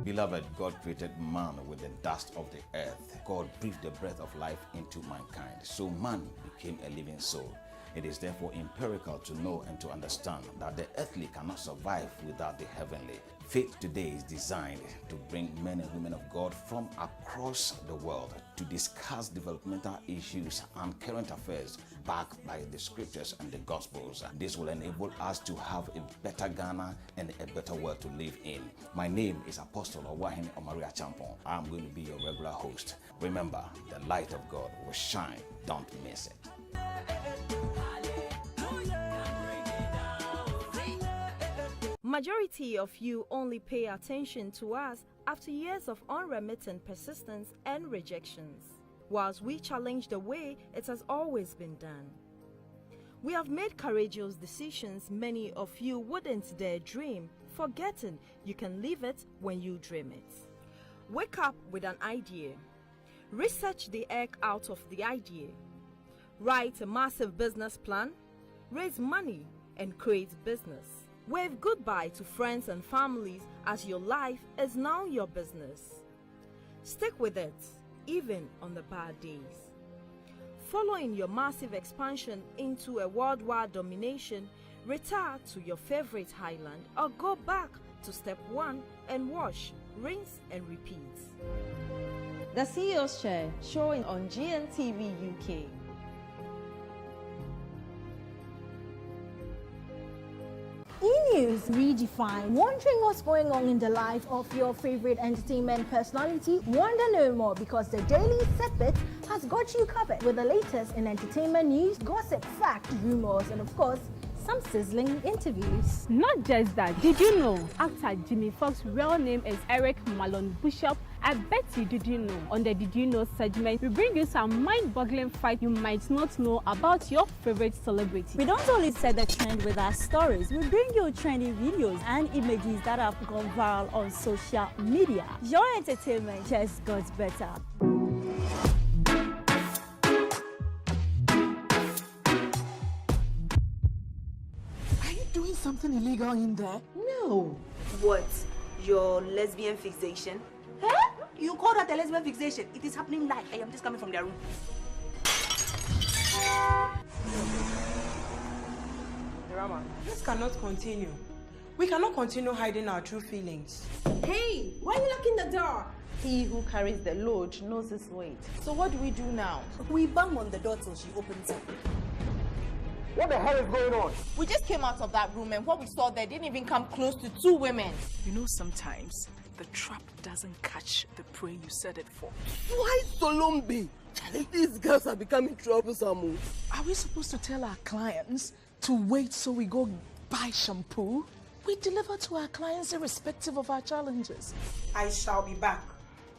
S11: Beloved, God created man with the dust of the earth. God breathed the breath of life into mankind, so man became a living soul. It is therefore empirical to know and to understand that the earthly cannot survive without the heavenly. Faith today is designed to bring men and women of God from across the world to discuss developmental issues and current affairs backed by the scriptures and the gospels. This will enable us to have a better Ghana and a better world to live in. My name is Apostle Owahin Omaria Champon. I'm going to be your regular host. Remember, the light of God will shine. Don't miss it.
S10: Majority of you only pay attention to us after years of unremittent persistence and rejections, whilst we challenge the way it has always been done. We have made courageous decisions many of you wouldn't dare dream, forgetting you can live it when you dream it. Wake up with an idea. Research the egg out of the idea. Write a massive business plan. Raise money and create business. Wave goodbye to friends and families as your life is now your business. Stick with it, even on the bad days. Following your massive expansion into a worldwide domination, retire to your favorite highland or go back to step one and wash, rinse and repeat.
S4: The CEO's Chair, showing on GNTV UK.
S7: In news redefined. Wondering what's going on in the life of your favorite entertainment personality? Wonder no more because the Daily Set has got you covered with the latest in entertainment news, gossip, fact, rumors, and of course, some sizzling interviews.
S8: Not just that, did you know actor Jimmy Fox's real name is Eric Malon Bishop? I bet you didn't know. On the Did You Know segment, we bring you some mind-boggling facts you might not know about your favorite celebrity.
S9: We don't only set the trend with our stories, we bring you trendy videos and images that have gone viral on social media. Your entertainment just got better.
S18: Doing something illegal in there?
S14: No. What? Your lesbian fixation? Huh? You call that a lesbian fixation? It is happening live. I am just coming from their room.
S15: Drama. This cannot continue. We cannot continue hiding our true feelings.
S16: Hey, why are you locking the door?
S17: He who carries the load knows his weight. So what do we do now?
S14: We bang on the door till she opens it.
S13: What the hell is going on?
S17: We just came out of that room and what we saw there didn't even come close to 2 women.
S18: You know, sometimes the trap doesn't catch the prey you set it for.
S13: Why Solombi? These girls are becoming troublesome.
S18: Are we supposed to tell our clients to wait so we go buy shampoo? We deliver to our clients irrespective of our challenges.
S15: I shall be back.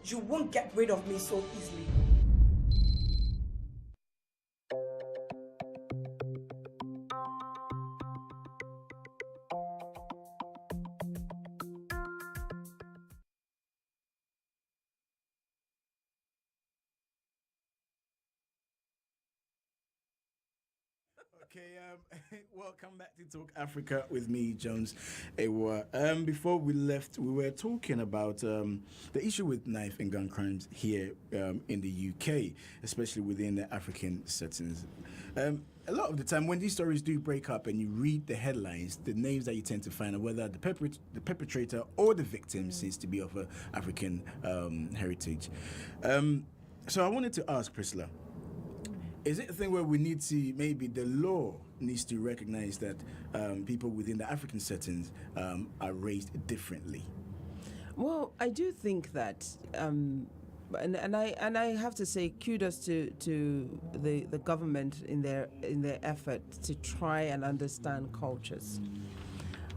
S15: You won't get rid of me so easily.
S3: Okay, welcome back to Talk Africa with me, Jones Ewa. Before we left, we were talking about the issue with knife and gun crimes here in the UK, especially within the African settings. A lot of the time, when these stories do break up and you read the headlines, the names that you tend to find are whether the perpetrator or the victim seems to be of African heritage. So I wanted to ask Priscilla, is it a thing where we need to, maybe the law needs to recognize that people within the African settings are raised differently?
S5: Well, I do think that, and I have to say kudos to the government in their effort to try and understand cultures.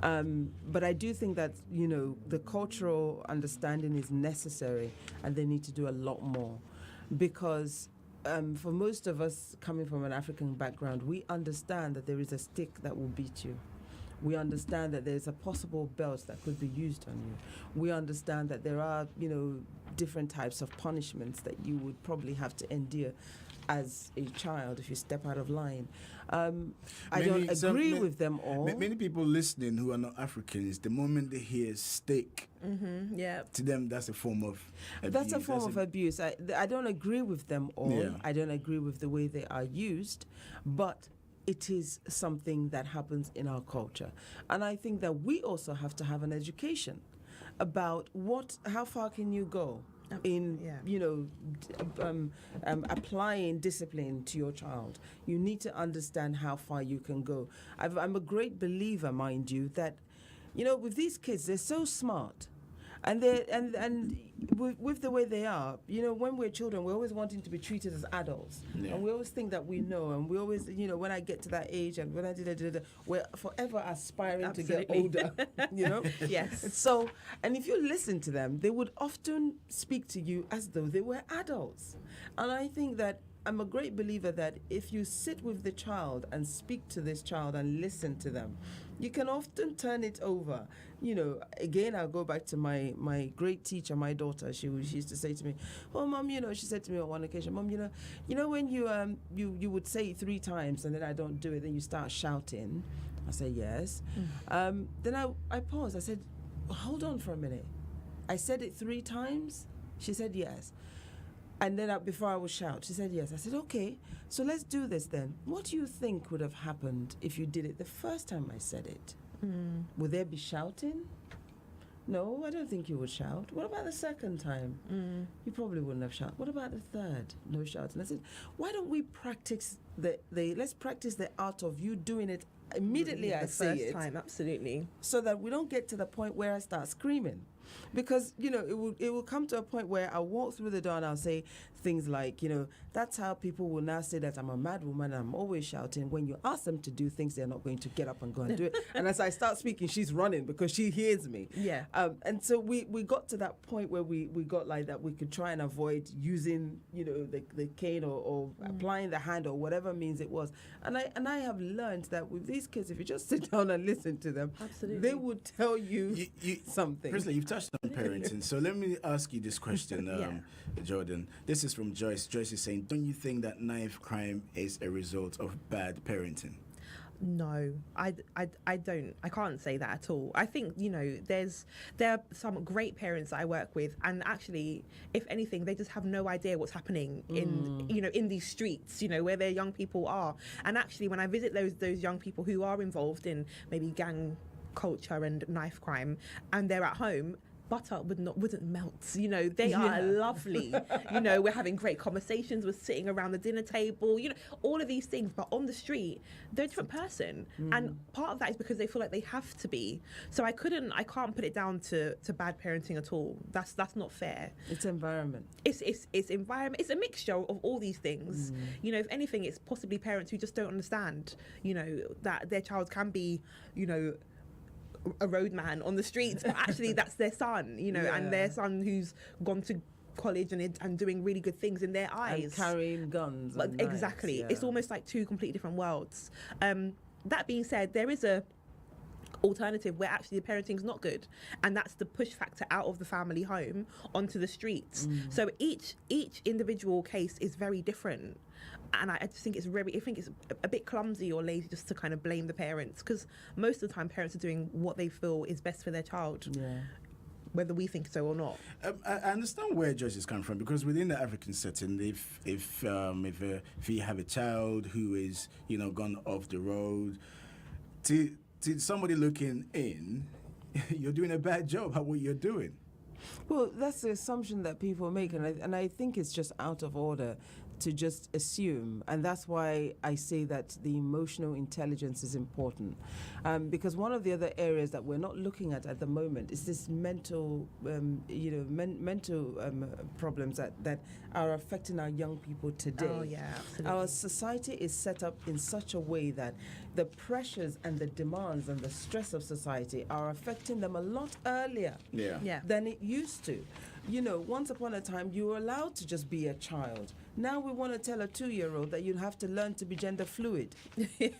S5: But I do think that, you know, the cultural understanding is necessary, and they need to do a lot more, because for most of us coming from an African background, we understand that there is a stick that will beat you. We understand that there's a possible belt that could be used on you. We understand that there are, you know, different types of punishments that you would probably have to endure as a child if you step out of line. I don't agree with them all.
S3: Many people listening who are not Africans, the moment they hear stick, to them that's a form of abuse.
S5: That's a form of abuse. I don't agree with them all. Yeah. I don't agree with the way they are used, but it is something that happens in our culture. And I think that we also have to have an education about how far can you go in, you know, applying discipline to your child. You need to understand how far you can go. I'm a great believer, mind you, that, you know, with these kids, they're so smart. And with the way they are, you know, when we're children, we're always wanting to be treated as adults. Yeah. And we always think that we know. And we always, you know, when I get to that age and when I did, we're forever aspiring to get older, you know?
S20: Yes.
S5: So, and if you listen to them, they would often speak to you as though they were adults. And I think that I'm a great believer that if you sit with the child and speak to this child and listen to them, you can often turn it over. You know, again, I'll go back to my great teacher, my daughter. She used to say to me, "Oh, Mom, you know," she said to me on one occasion, "Mom, you know when you would say it 3 times and then I don't do it, then you start shouting." I said, "Yes." Then I paused. I said, "Hold on for a minute. I said it 3 times?" She said, "Yes." And then before I would shout, she said, "Yes." I said, "Okay, so let's do this then. What do you think would have happened if you did it the first time I said it? Would there be shouting? No, I don't think you would shout. What about the second time? You probably wouldn't have shouted. What about the third? No shouting. I said, why don't we practice let's practice the art of you doing it immediately I say it.
S20: The first time, absolutely.
S5: So that we don't get to the point where I start screaming. Because, it will come to a point where I'll walk through the door and I'll say things like, that's how people will now say that I'm a mad woman and I'm always shouting. When you ask them to do things, they're not going to get up and go and do it. And as I start speaking, she's running because she hears me.
S20: Yeah.
S5: And so we got to that point where we got like that we could try and avoid using, the cane or applying the hand or whatever means it was. And I have learned that with these kids, if you just sit down and listen to them, they would tell you something.
S3: Presley, you've touched on parenting. So let me ask you this question, Jordan. This is from Joyce. Joyce is saying, don't you think that knife crime is a result of bad parenting?
S20: No, I don't. I can't say that at all. I think, there are some great parents that I work with, and actually, if anything, they just have no idea what's happening in these streets, where their young people are. And actually, when I visit those young people who are involved in maybe gang culture and knife crime, and they're at home, butter wouldn't melt. They are lovely. We're having great conversations. We're sitting around the dinner table. All of these things. But on the street, they're a different person. And part of that is because they feel like they have to be. So I can't put it down to bad parenting at all. That's not fair.
S5: It's environment.
S20: It's environment. It's a mixture of all these things. If anything, it's possibly parents who just don't understand. That their child can be, a roadman on the streets, but actually that's their son, and their son who's gone to college and doing really good things in their eyes.
S5: And carrying guns.
S20: But
S5: and
S20: exactly.
S5: Knives,
S20: It's almost like two completely different worlds. That being said, there is a alternative where actually the parenting's not good, and that's the push factor out of the family home onto the streets. So each individual case is very different. And I just think it's a bit clumsy or lazy just to kind of blame the parents, because most of the time parents are doing what they feel is best for their child, whether we think so or not.
S3: I understand where Joyce is coming from, because within the African setting, if you have a child who is gone off the road, to somebody looking in, you're doing a bad job at what you're doing.
S5: Well, that's the assumption that people make, and I think it's just out of order to just assume, and that's why I say that the emotional intelligence is important, because one of the other areas that we're not looking at the moment is this mental, mental problems that are affecting our young people today.
S20: Oh yeah, absolutely.
S5: Our society is set up in such a way that the pressures and the demands and the stress of society are affecting them a lot earlier than it used to. Once upon a time, you were allowed to just be a child. Now we want to tell a 2-year-old that you'll have to learn to be gender fluid. The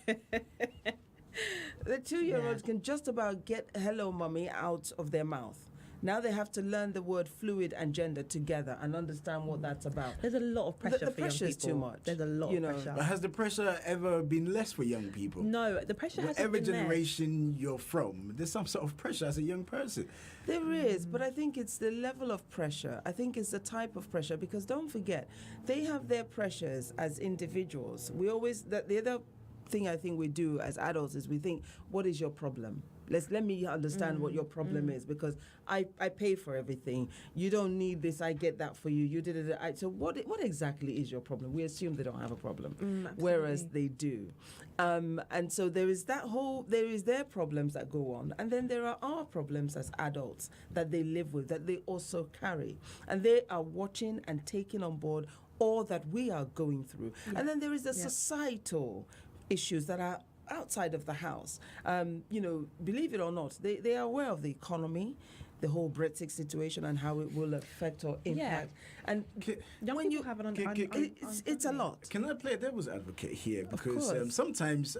S5: 2-year-olds can just about get hello, mommy out of their mouth. Now they have to learn the word fluid and gender together and understand what that's about.
S20: There's a lot of pressure
S5: the
S20: for young people.
S5: pressure is too much.
S20: There's a lot of pressure.
S3: But has the pressure ever been less for young people?
S20: No, the pressure hasn't been
S3: Whatever generation you're from, there's some sort of pressure as a young person.
S5: There is, but I think it's the level of pressure. I think it's the type of pressure, because don't forget, they have their pressures as individuals. The other thing I think we do as adults is we think, what is your problem? Let me understand what your problem is, because I pay for everything. You don't need this. I get that for you. You did it. So what exactly is your problem? We assume they don't have a problem, whereas they do. And so there is their problems that go on, and then there are our problems as adults that they live with, that they also carry, and they are watching and taking on board all that we are going through. Yeah. And then there is the societal issues that are outside of the house. Believe it or not, they are aware of the economy, the whole Brexit situation, and how it will affect or impact. Yeah. And
S20: when you have
S5: it's a lot.
S3: Can I play devil's advocate here? Because sometimes,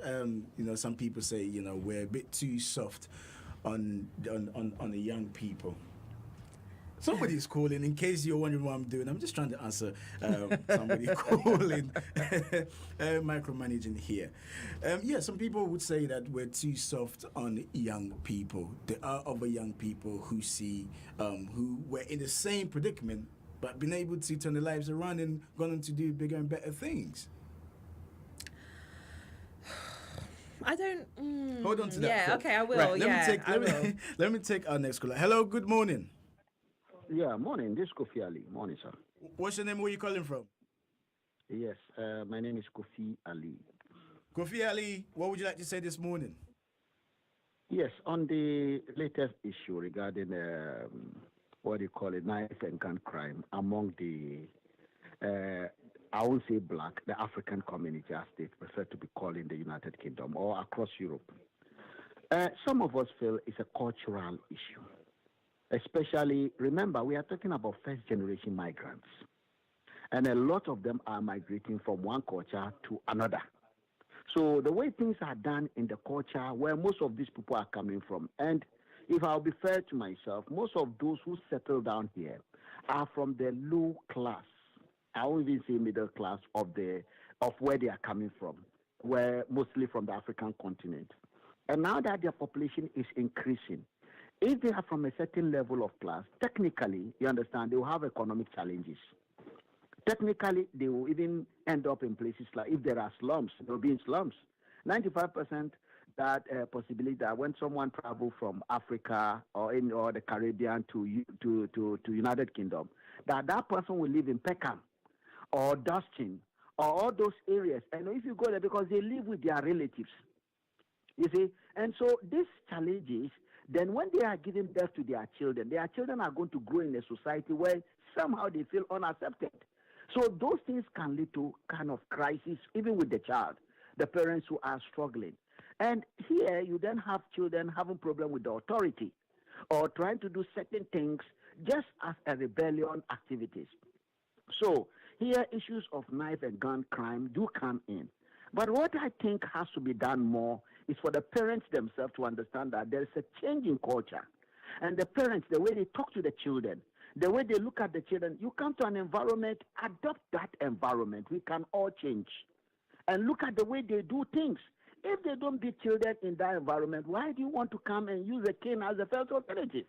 S3: some people say, we're a bit too soft on the young people. Somebody's calling. In case you're wondering what I'm doing, I'm just trying to answer somebody calling, micromanaging here. Some people would say that we're too soft on young people. There are other young people who see, who were in the same predicament, but been able to turn their lives around and gone on to do bigger and better things.
S20: I don't.
S3: Hold on to that.
S20: Yeah, okay, I will.
S3: Right, let me take our next caller. Hello, good morning.
S12: Yeah, morning. This is Kofi Ali. Morning, sir.
S3: What's your name? Where are you calling from?
S12: Yes, my name is Kofi Ali.
S3: Kofi Ali, what would you like to say this morning?
S12: Yes, on the latest issue regarding what do you call it, knife and gun crime among the, I won't say black, the African community, as they prefer to be called in the United Kingdom or across Europe. Some of us feel it's a cultural issue. Especially, remember, we are talking about first-generation migrants. And a lot of them are migrating from one culture to another. So the way things are done in the culture where most of these people are coming from, and if I'll be fair to myself, most of those who settle down here are from the low class. I won't even say middle class of where they are coming from, where mostly from the African continent. And now that their population is increasing, if they are from a certain level of class, technically, you understand, they will have economic challenges. Technically, they will even end up in places like, if there are slums, they will be in slums. 95% that possibility that when someone travels from Africa or the Caribbean to United Kingdom, that person will live in Peckham or Dustin or all those areas. And if you go there, because they live with their relatives, you see. And so these challenges, then when they are giving birth to their children are going to grow in a society where somehow they feel unaccepted. So those things can lead to kind of crisis, even with the child, the parents who are struggling. And here you then have children having problem with the authority or trying to do certain things just as a rebellion activities. So here issues of knife and gun crime do come in. But what I think has to be done more is for the parents themselves to understand that there is a change in culture. And the parents, the way they talk to the children, the way they look at the children, you come to an environment, adopt that environment. We can all change. And look at the way they do things. If they don't beat children in that environment, why do you want to come and use a cane as a first alternative?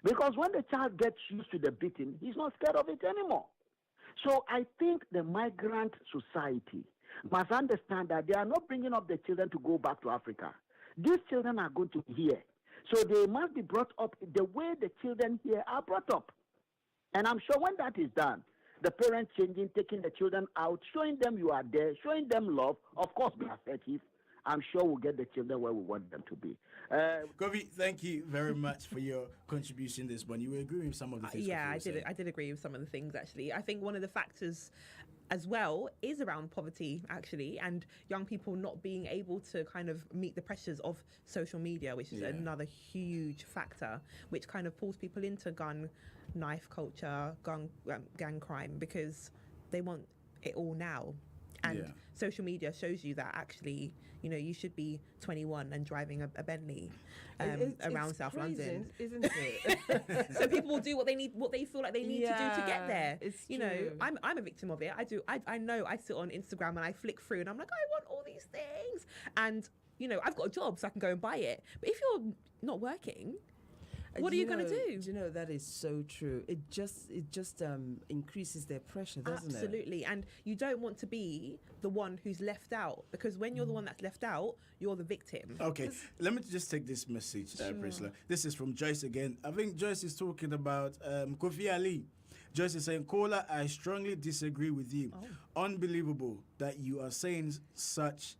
S12: Because when the child gets used to the beating, he's not scared of it anymore. So I think the migrant society must understand that they are not bringing up the children to go back to Africa. These children are going to be here. So they must be brought up the way the children here are brought up. And I'm sure when that is done, the parents changing, taking the children out, showing them you are there, showing them love, of course be assertive, I'm sure we'll get the children where we want them to be.
S3: Kofi, thank you very much for your contribution this morning. You agree with some of the things?
S20: Yeah, I did agree with some of the things, actually. I think one of the factors as well is around poverty, actually, and young people not being able to kind of meet the pressures of social media, which is another huge factor, which kind of pulls people into knife culture, gang crime, because they want it all now. And social media shows you that actually, you know, you should be 21 and driving a Bentley around South London,
S5: isn't it?
S20: So people will do what they feel like they need to do to get there.
S5: It's
S20: you
S5: true.
S20: know, I'm a victim of it. I know I sit on Instagram and I flick through and I'm like, I want all these things, and you know, I've got a job so I can go and buy it. But if you're not working, what are you going to do?
S5: You know, that is so true. It just increases their pressure, doesn't it?
S20: Absolutely. And you don't want to be the one who's left out, because when you're the one that's left out, you're the victim.
S3: Okay, let me just take this message, Priscilla. This is from Joyce again. I think Joyce is talking about Kofi Ali. Joyce is saying, Kola, I strongly disagree with you. Unbelievable that you are saying such.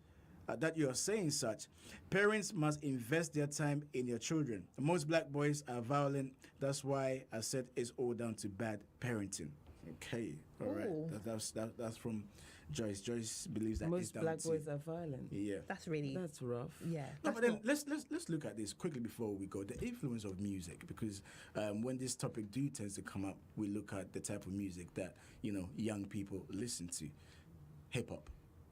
S3: Parents must invest their time in their children. Most black boys are violent. That's why I said it's all down to bad parenting. Okay, all right. That's from Joyce. Joyce believes that
S5: most black boys are violent.
S3: Yeah,
S20: that's
S5: rough.
S20: Yeah.
S3: No, but then let's look at this quickly before we go. The influence of music, because when this topic tends to come up, we look at the type of music that young people listen to. Hip hop.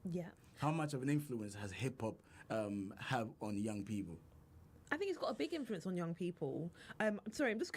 S20: Yeah.
S3: How much of an influence has hip hop have on young people?
S20: I think it's got a big influence on young people. Sorry, I'm just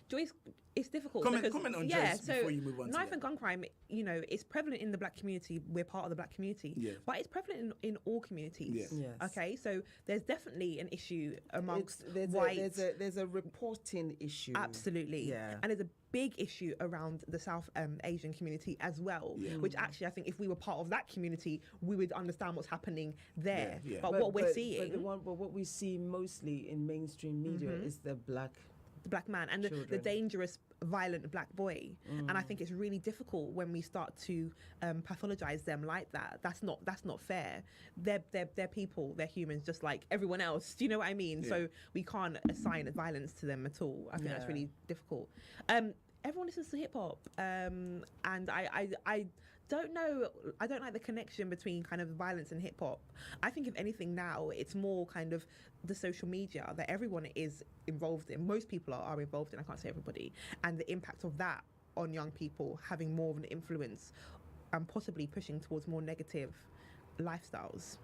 S20: Joyce. It's difficult.
S3: Comment on Joyce before you move on.
S20: Knife and gun crime, it's prevalent in the black community. We're part of the black community, but it's prevalent in all communities.
S5: Yes.
S20: Okay, so there's definitely an issue amongst
S5: there's
S20: white.
S5: There's a reporting issue.
S20: Absolutely.
S5: Yeah.
S20: And there's a big issue around the South Asian community as well, which actually I think if we were part of that community, we would understand what's happening there. But what we're seeing...
S5: But what we see mostly in mainstream media is the black
S20: man and the dangerous, violent black boy. And I think it's really difficult when we start to pathologize them like that. That's not fair. They're people, they're humans just like everyone else. Do you know what I mean? So we can't assign violence to them at all. I think that's really difficult. Everyone listens to hip hop, and I don't know. I don't like the connection between kind of violence and hip hop. I think if anything now, it's more kind of the social media that everyone is involved in. Most people are involved in. I can't say everybody, and the impact of that on young people having more of an influence, and possibly pushing towards more negative lifestyles.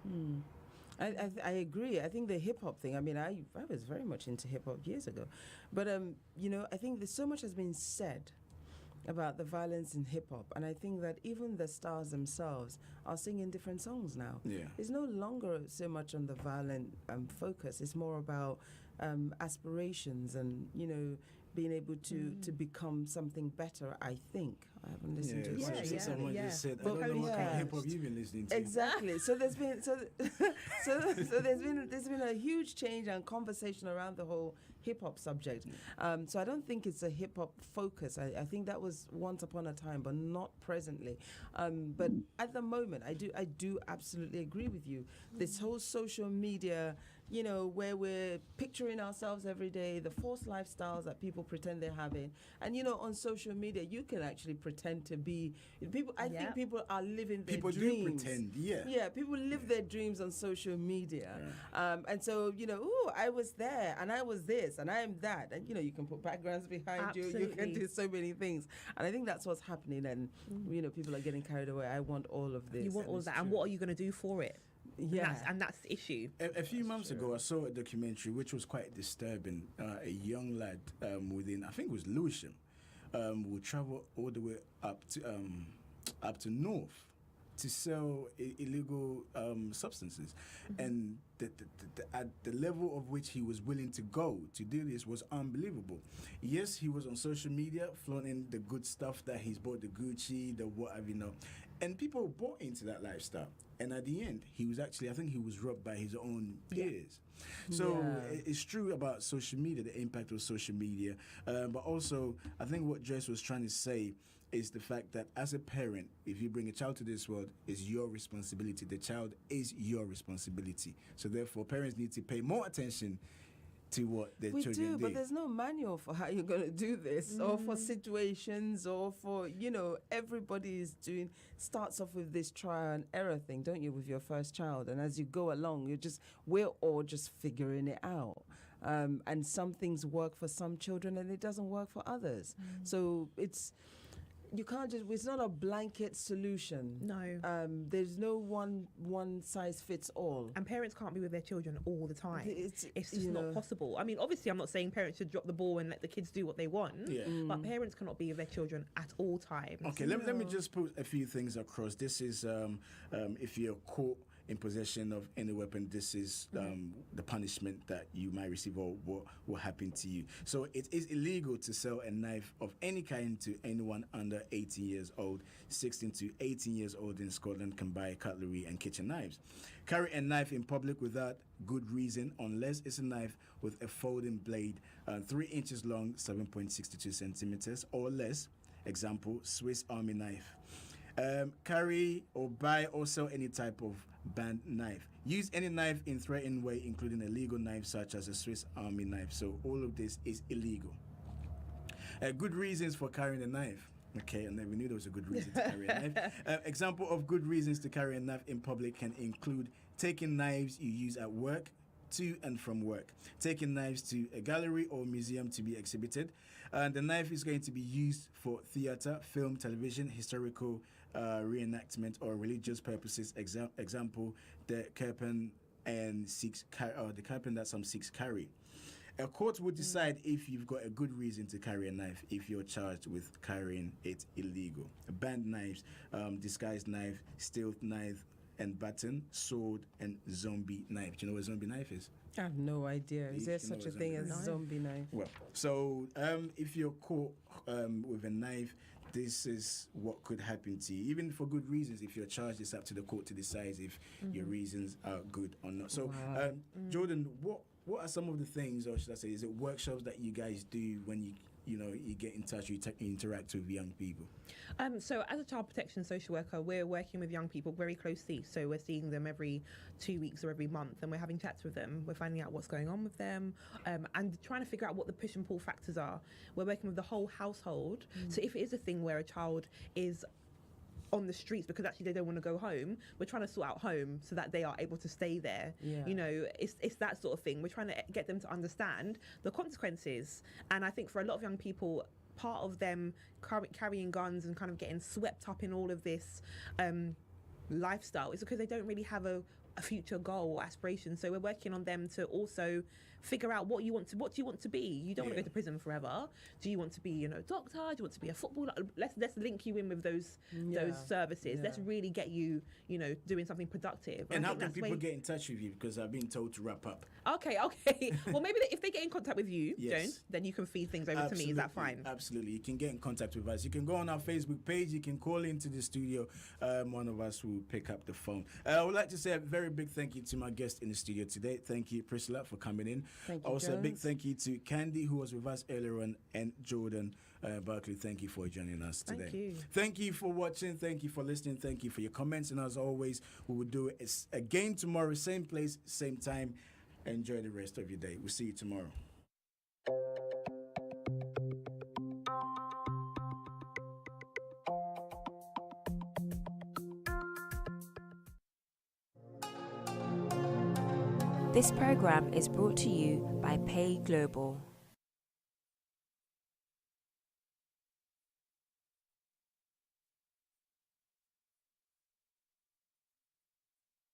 S5: I agree. I think the hip hop thing, I mean, I was very much into hip hop years ago. But, I think there's so much has been said about the violence in hip hop. And I think that even the stars themselves are singing different songs now.
S3: Yeah.
S5: It's no longer so much on the violent focus. It's more about aspirations and, being able to become something better, I think. I haven't listened to it.
S3: Someone just said, I don't know what kind of hip hop you've been listening to.
S5: Exactly. So there's been there's been a huge change and conversation around the whole hip hop subject. So I don't think it's a hip hop focus. I think that was once upon a time, but not presently. But at the moment, I do absolutely agree with you. This whole social media, where we're picturing ourselves every day, the false lifestyles that people pretend they're having. And, on social media, you can actually pretend to be people. I think people are living their dreams.
S3: People do pretend,
S5: Yeah, people live their dreams on social media. And so, I was there and I was this and I am that. And, you can put backgrounds behind you. You can do so many things. And I think that's what's happening. And, people are getting carried away. I want all of this.
S20: You want all of that. And what are you going to do for it? And that's the issue.
S3: A few months ago, I saw a documentary which was quite disturbing. A young lad within, I think it was Lewisham, would travel all the way up to North to sell illegal substances, and at the level of which he was willing to go to do this was unbelievable. Yes, he was on social media flaunting the good stuff that he's bought, the Gucci, the whatever, and people bought into that lifestyle. And at the end, he was actually, I think he was robbed by his own peers. So it's true about social media, the impact of social media. But also, I think what Joyce was trying to say is the fact that as a parent, if you bring a child to this world, it's your responsibility. The child is your responsibility. So therefore, parents need to pay more attention to what their children do.
S5: But there's no manual for how you're going to do this, or for situations, or for, everybody starts off with this trial and error thing, don't you, with your first child? And as you go along, we're all just figuring it out. And some things work for some children and it doesn't work for others. So you can't it's not a blanket solution.
S20: No.
S5: There's no one size fits all.
S20: And parents can't be with their children all the time. It's just not possible. I mean, obviously, I'm not saying parents should drop the ball and let the kids do what they want, but parents cannot be with their children at all times.
S3: Okay, let me just put a few things across. This is if you're caught in possession of any weapon, this is the punishment that you might receive or what will happen to you. So it is illegal to sell a knife of any kind to anyone under 18 years old. 16 to 18 years old in Scotland can buy cutlery and kitchen knives. Carry a knife in public without good reason, unless it's a knife with a folding blade 3 inches long, 7.62 centimeters or less. Example, Swiss Army knife. Carry or buy or sell any type of banned knife. Use any knife in threatening way, including a legal knife such as a Swiss Army knife. So all of this is illegal. Good reasons for carrying a knife. Okay, and then we knew there was a good reason to carry a knife. Example of good reasons to carry a knife in public can include taking knives you use at work, to and from work, taking knives to a gallery or museum to be exhibited. The knife is going to be used for theater, film, television, historical reenactment, or religious purposes. Example, the Kirpan that some Sikhs carry. A court would decide if you've got a good reason to carry a knife if you're charged with carrying it illegal. Banned knives, disguised knife, stealth knife, and baton, sword, and zombie knife. Do you know what a zombie knife is?
S5: I have no idea. Is there such a thing as zombie knife?
S3: Well, so if you're caught with a knife, this is what could happen to you, even for good reasons. If you're charged, it's up to the court to decide if your reasons are good or not. So, Jordan, what are some of the things, or should I say, is it workshops that you guys do when you get in touch, you interact with young people?
S20: So as a child protection social worker, we're working with young people very closely. So we're seeing them every 2 weeks or every month, and we're having chats with them. We're finding out what's going on with them, and trying to figure out what the push and pull factors are. We're working with the whole household. So if it is a thing where a child is on the streets because actually they don't want to go home, we're trying to sort out home so that they are able to stay there. It's that sort of thing. We're trying to get them to understand the consequences. And I think for a lot of young people, part of them carrying guns and kind of getting swept up in all of this lifestyle is because they don't really have a future goal or aspiration. So we're working on them to also figure out what do you want to be. You don't want to go to prison forever. Do you want to be, a doctor? Do you want to be a footballer? Let's link you in with those services. Let's really get you, doing something productive.
S3: And how can people get in touch with you? Because I've been told to wrap up.
S20: Okay. Well, maybe if they get in contact with you, Jones, then you can feed things over to me. Is that fine?
S3: Absolutely. You can get in contact with us. You can go on our Facebook page. You can call into the studio. One of us will pick up the phone. I would like to say a very big thank you to my guest in the studio today. Thank you, Priscilla, for coming in.
S5: Thank you,
S3: also,
S5: Jones.
S3: a big thank you to Candy, who was with us earlier on, and Jordan Barkley. Thank you for joining us today.
S5: Thank you.
S3: Thank you for watching. Thank you for listening. Thank you for your comments. And as always, we will do it again tomorrow, same place, same time. Enjoy the rest of your day. We'll see you tomorrow.
S21: This program is brought to you by Pay Global.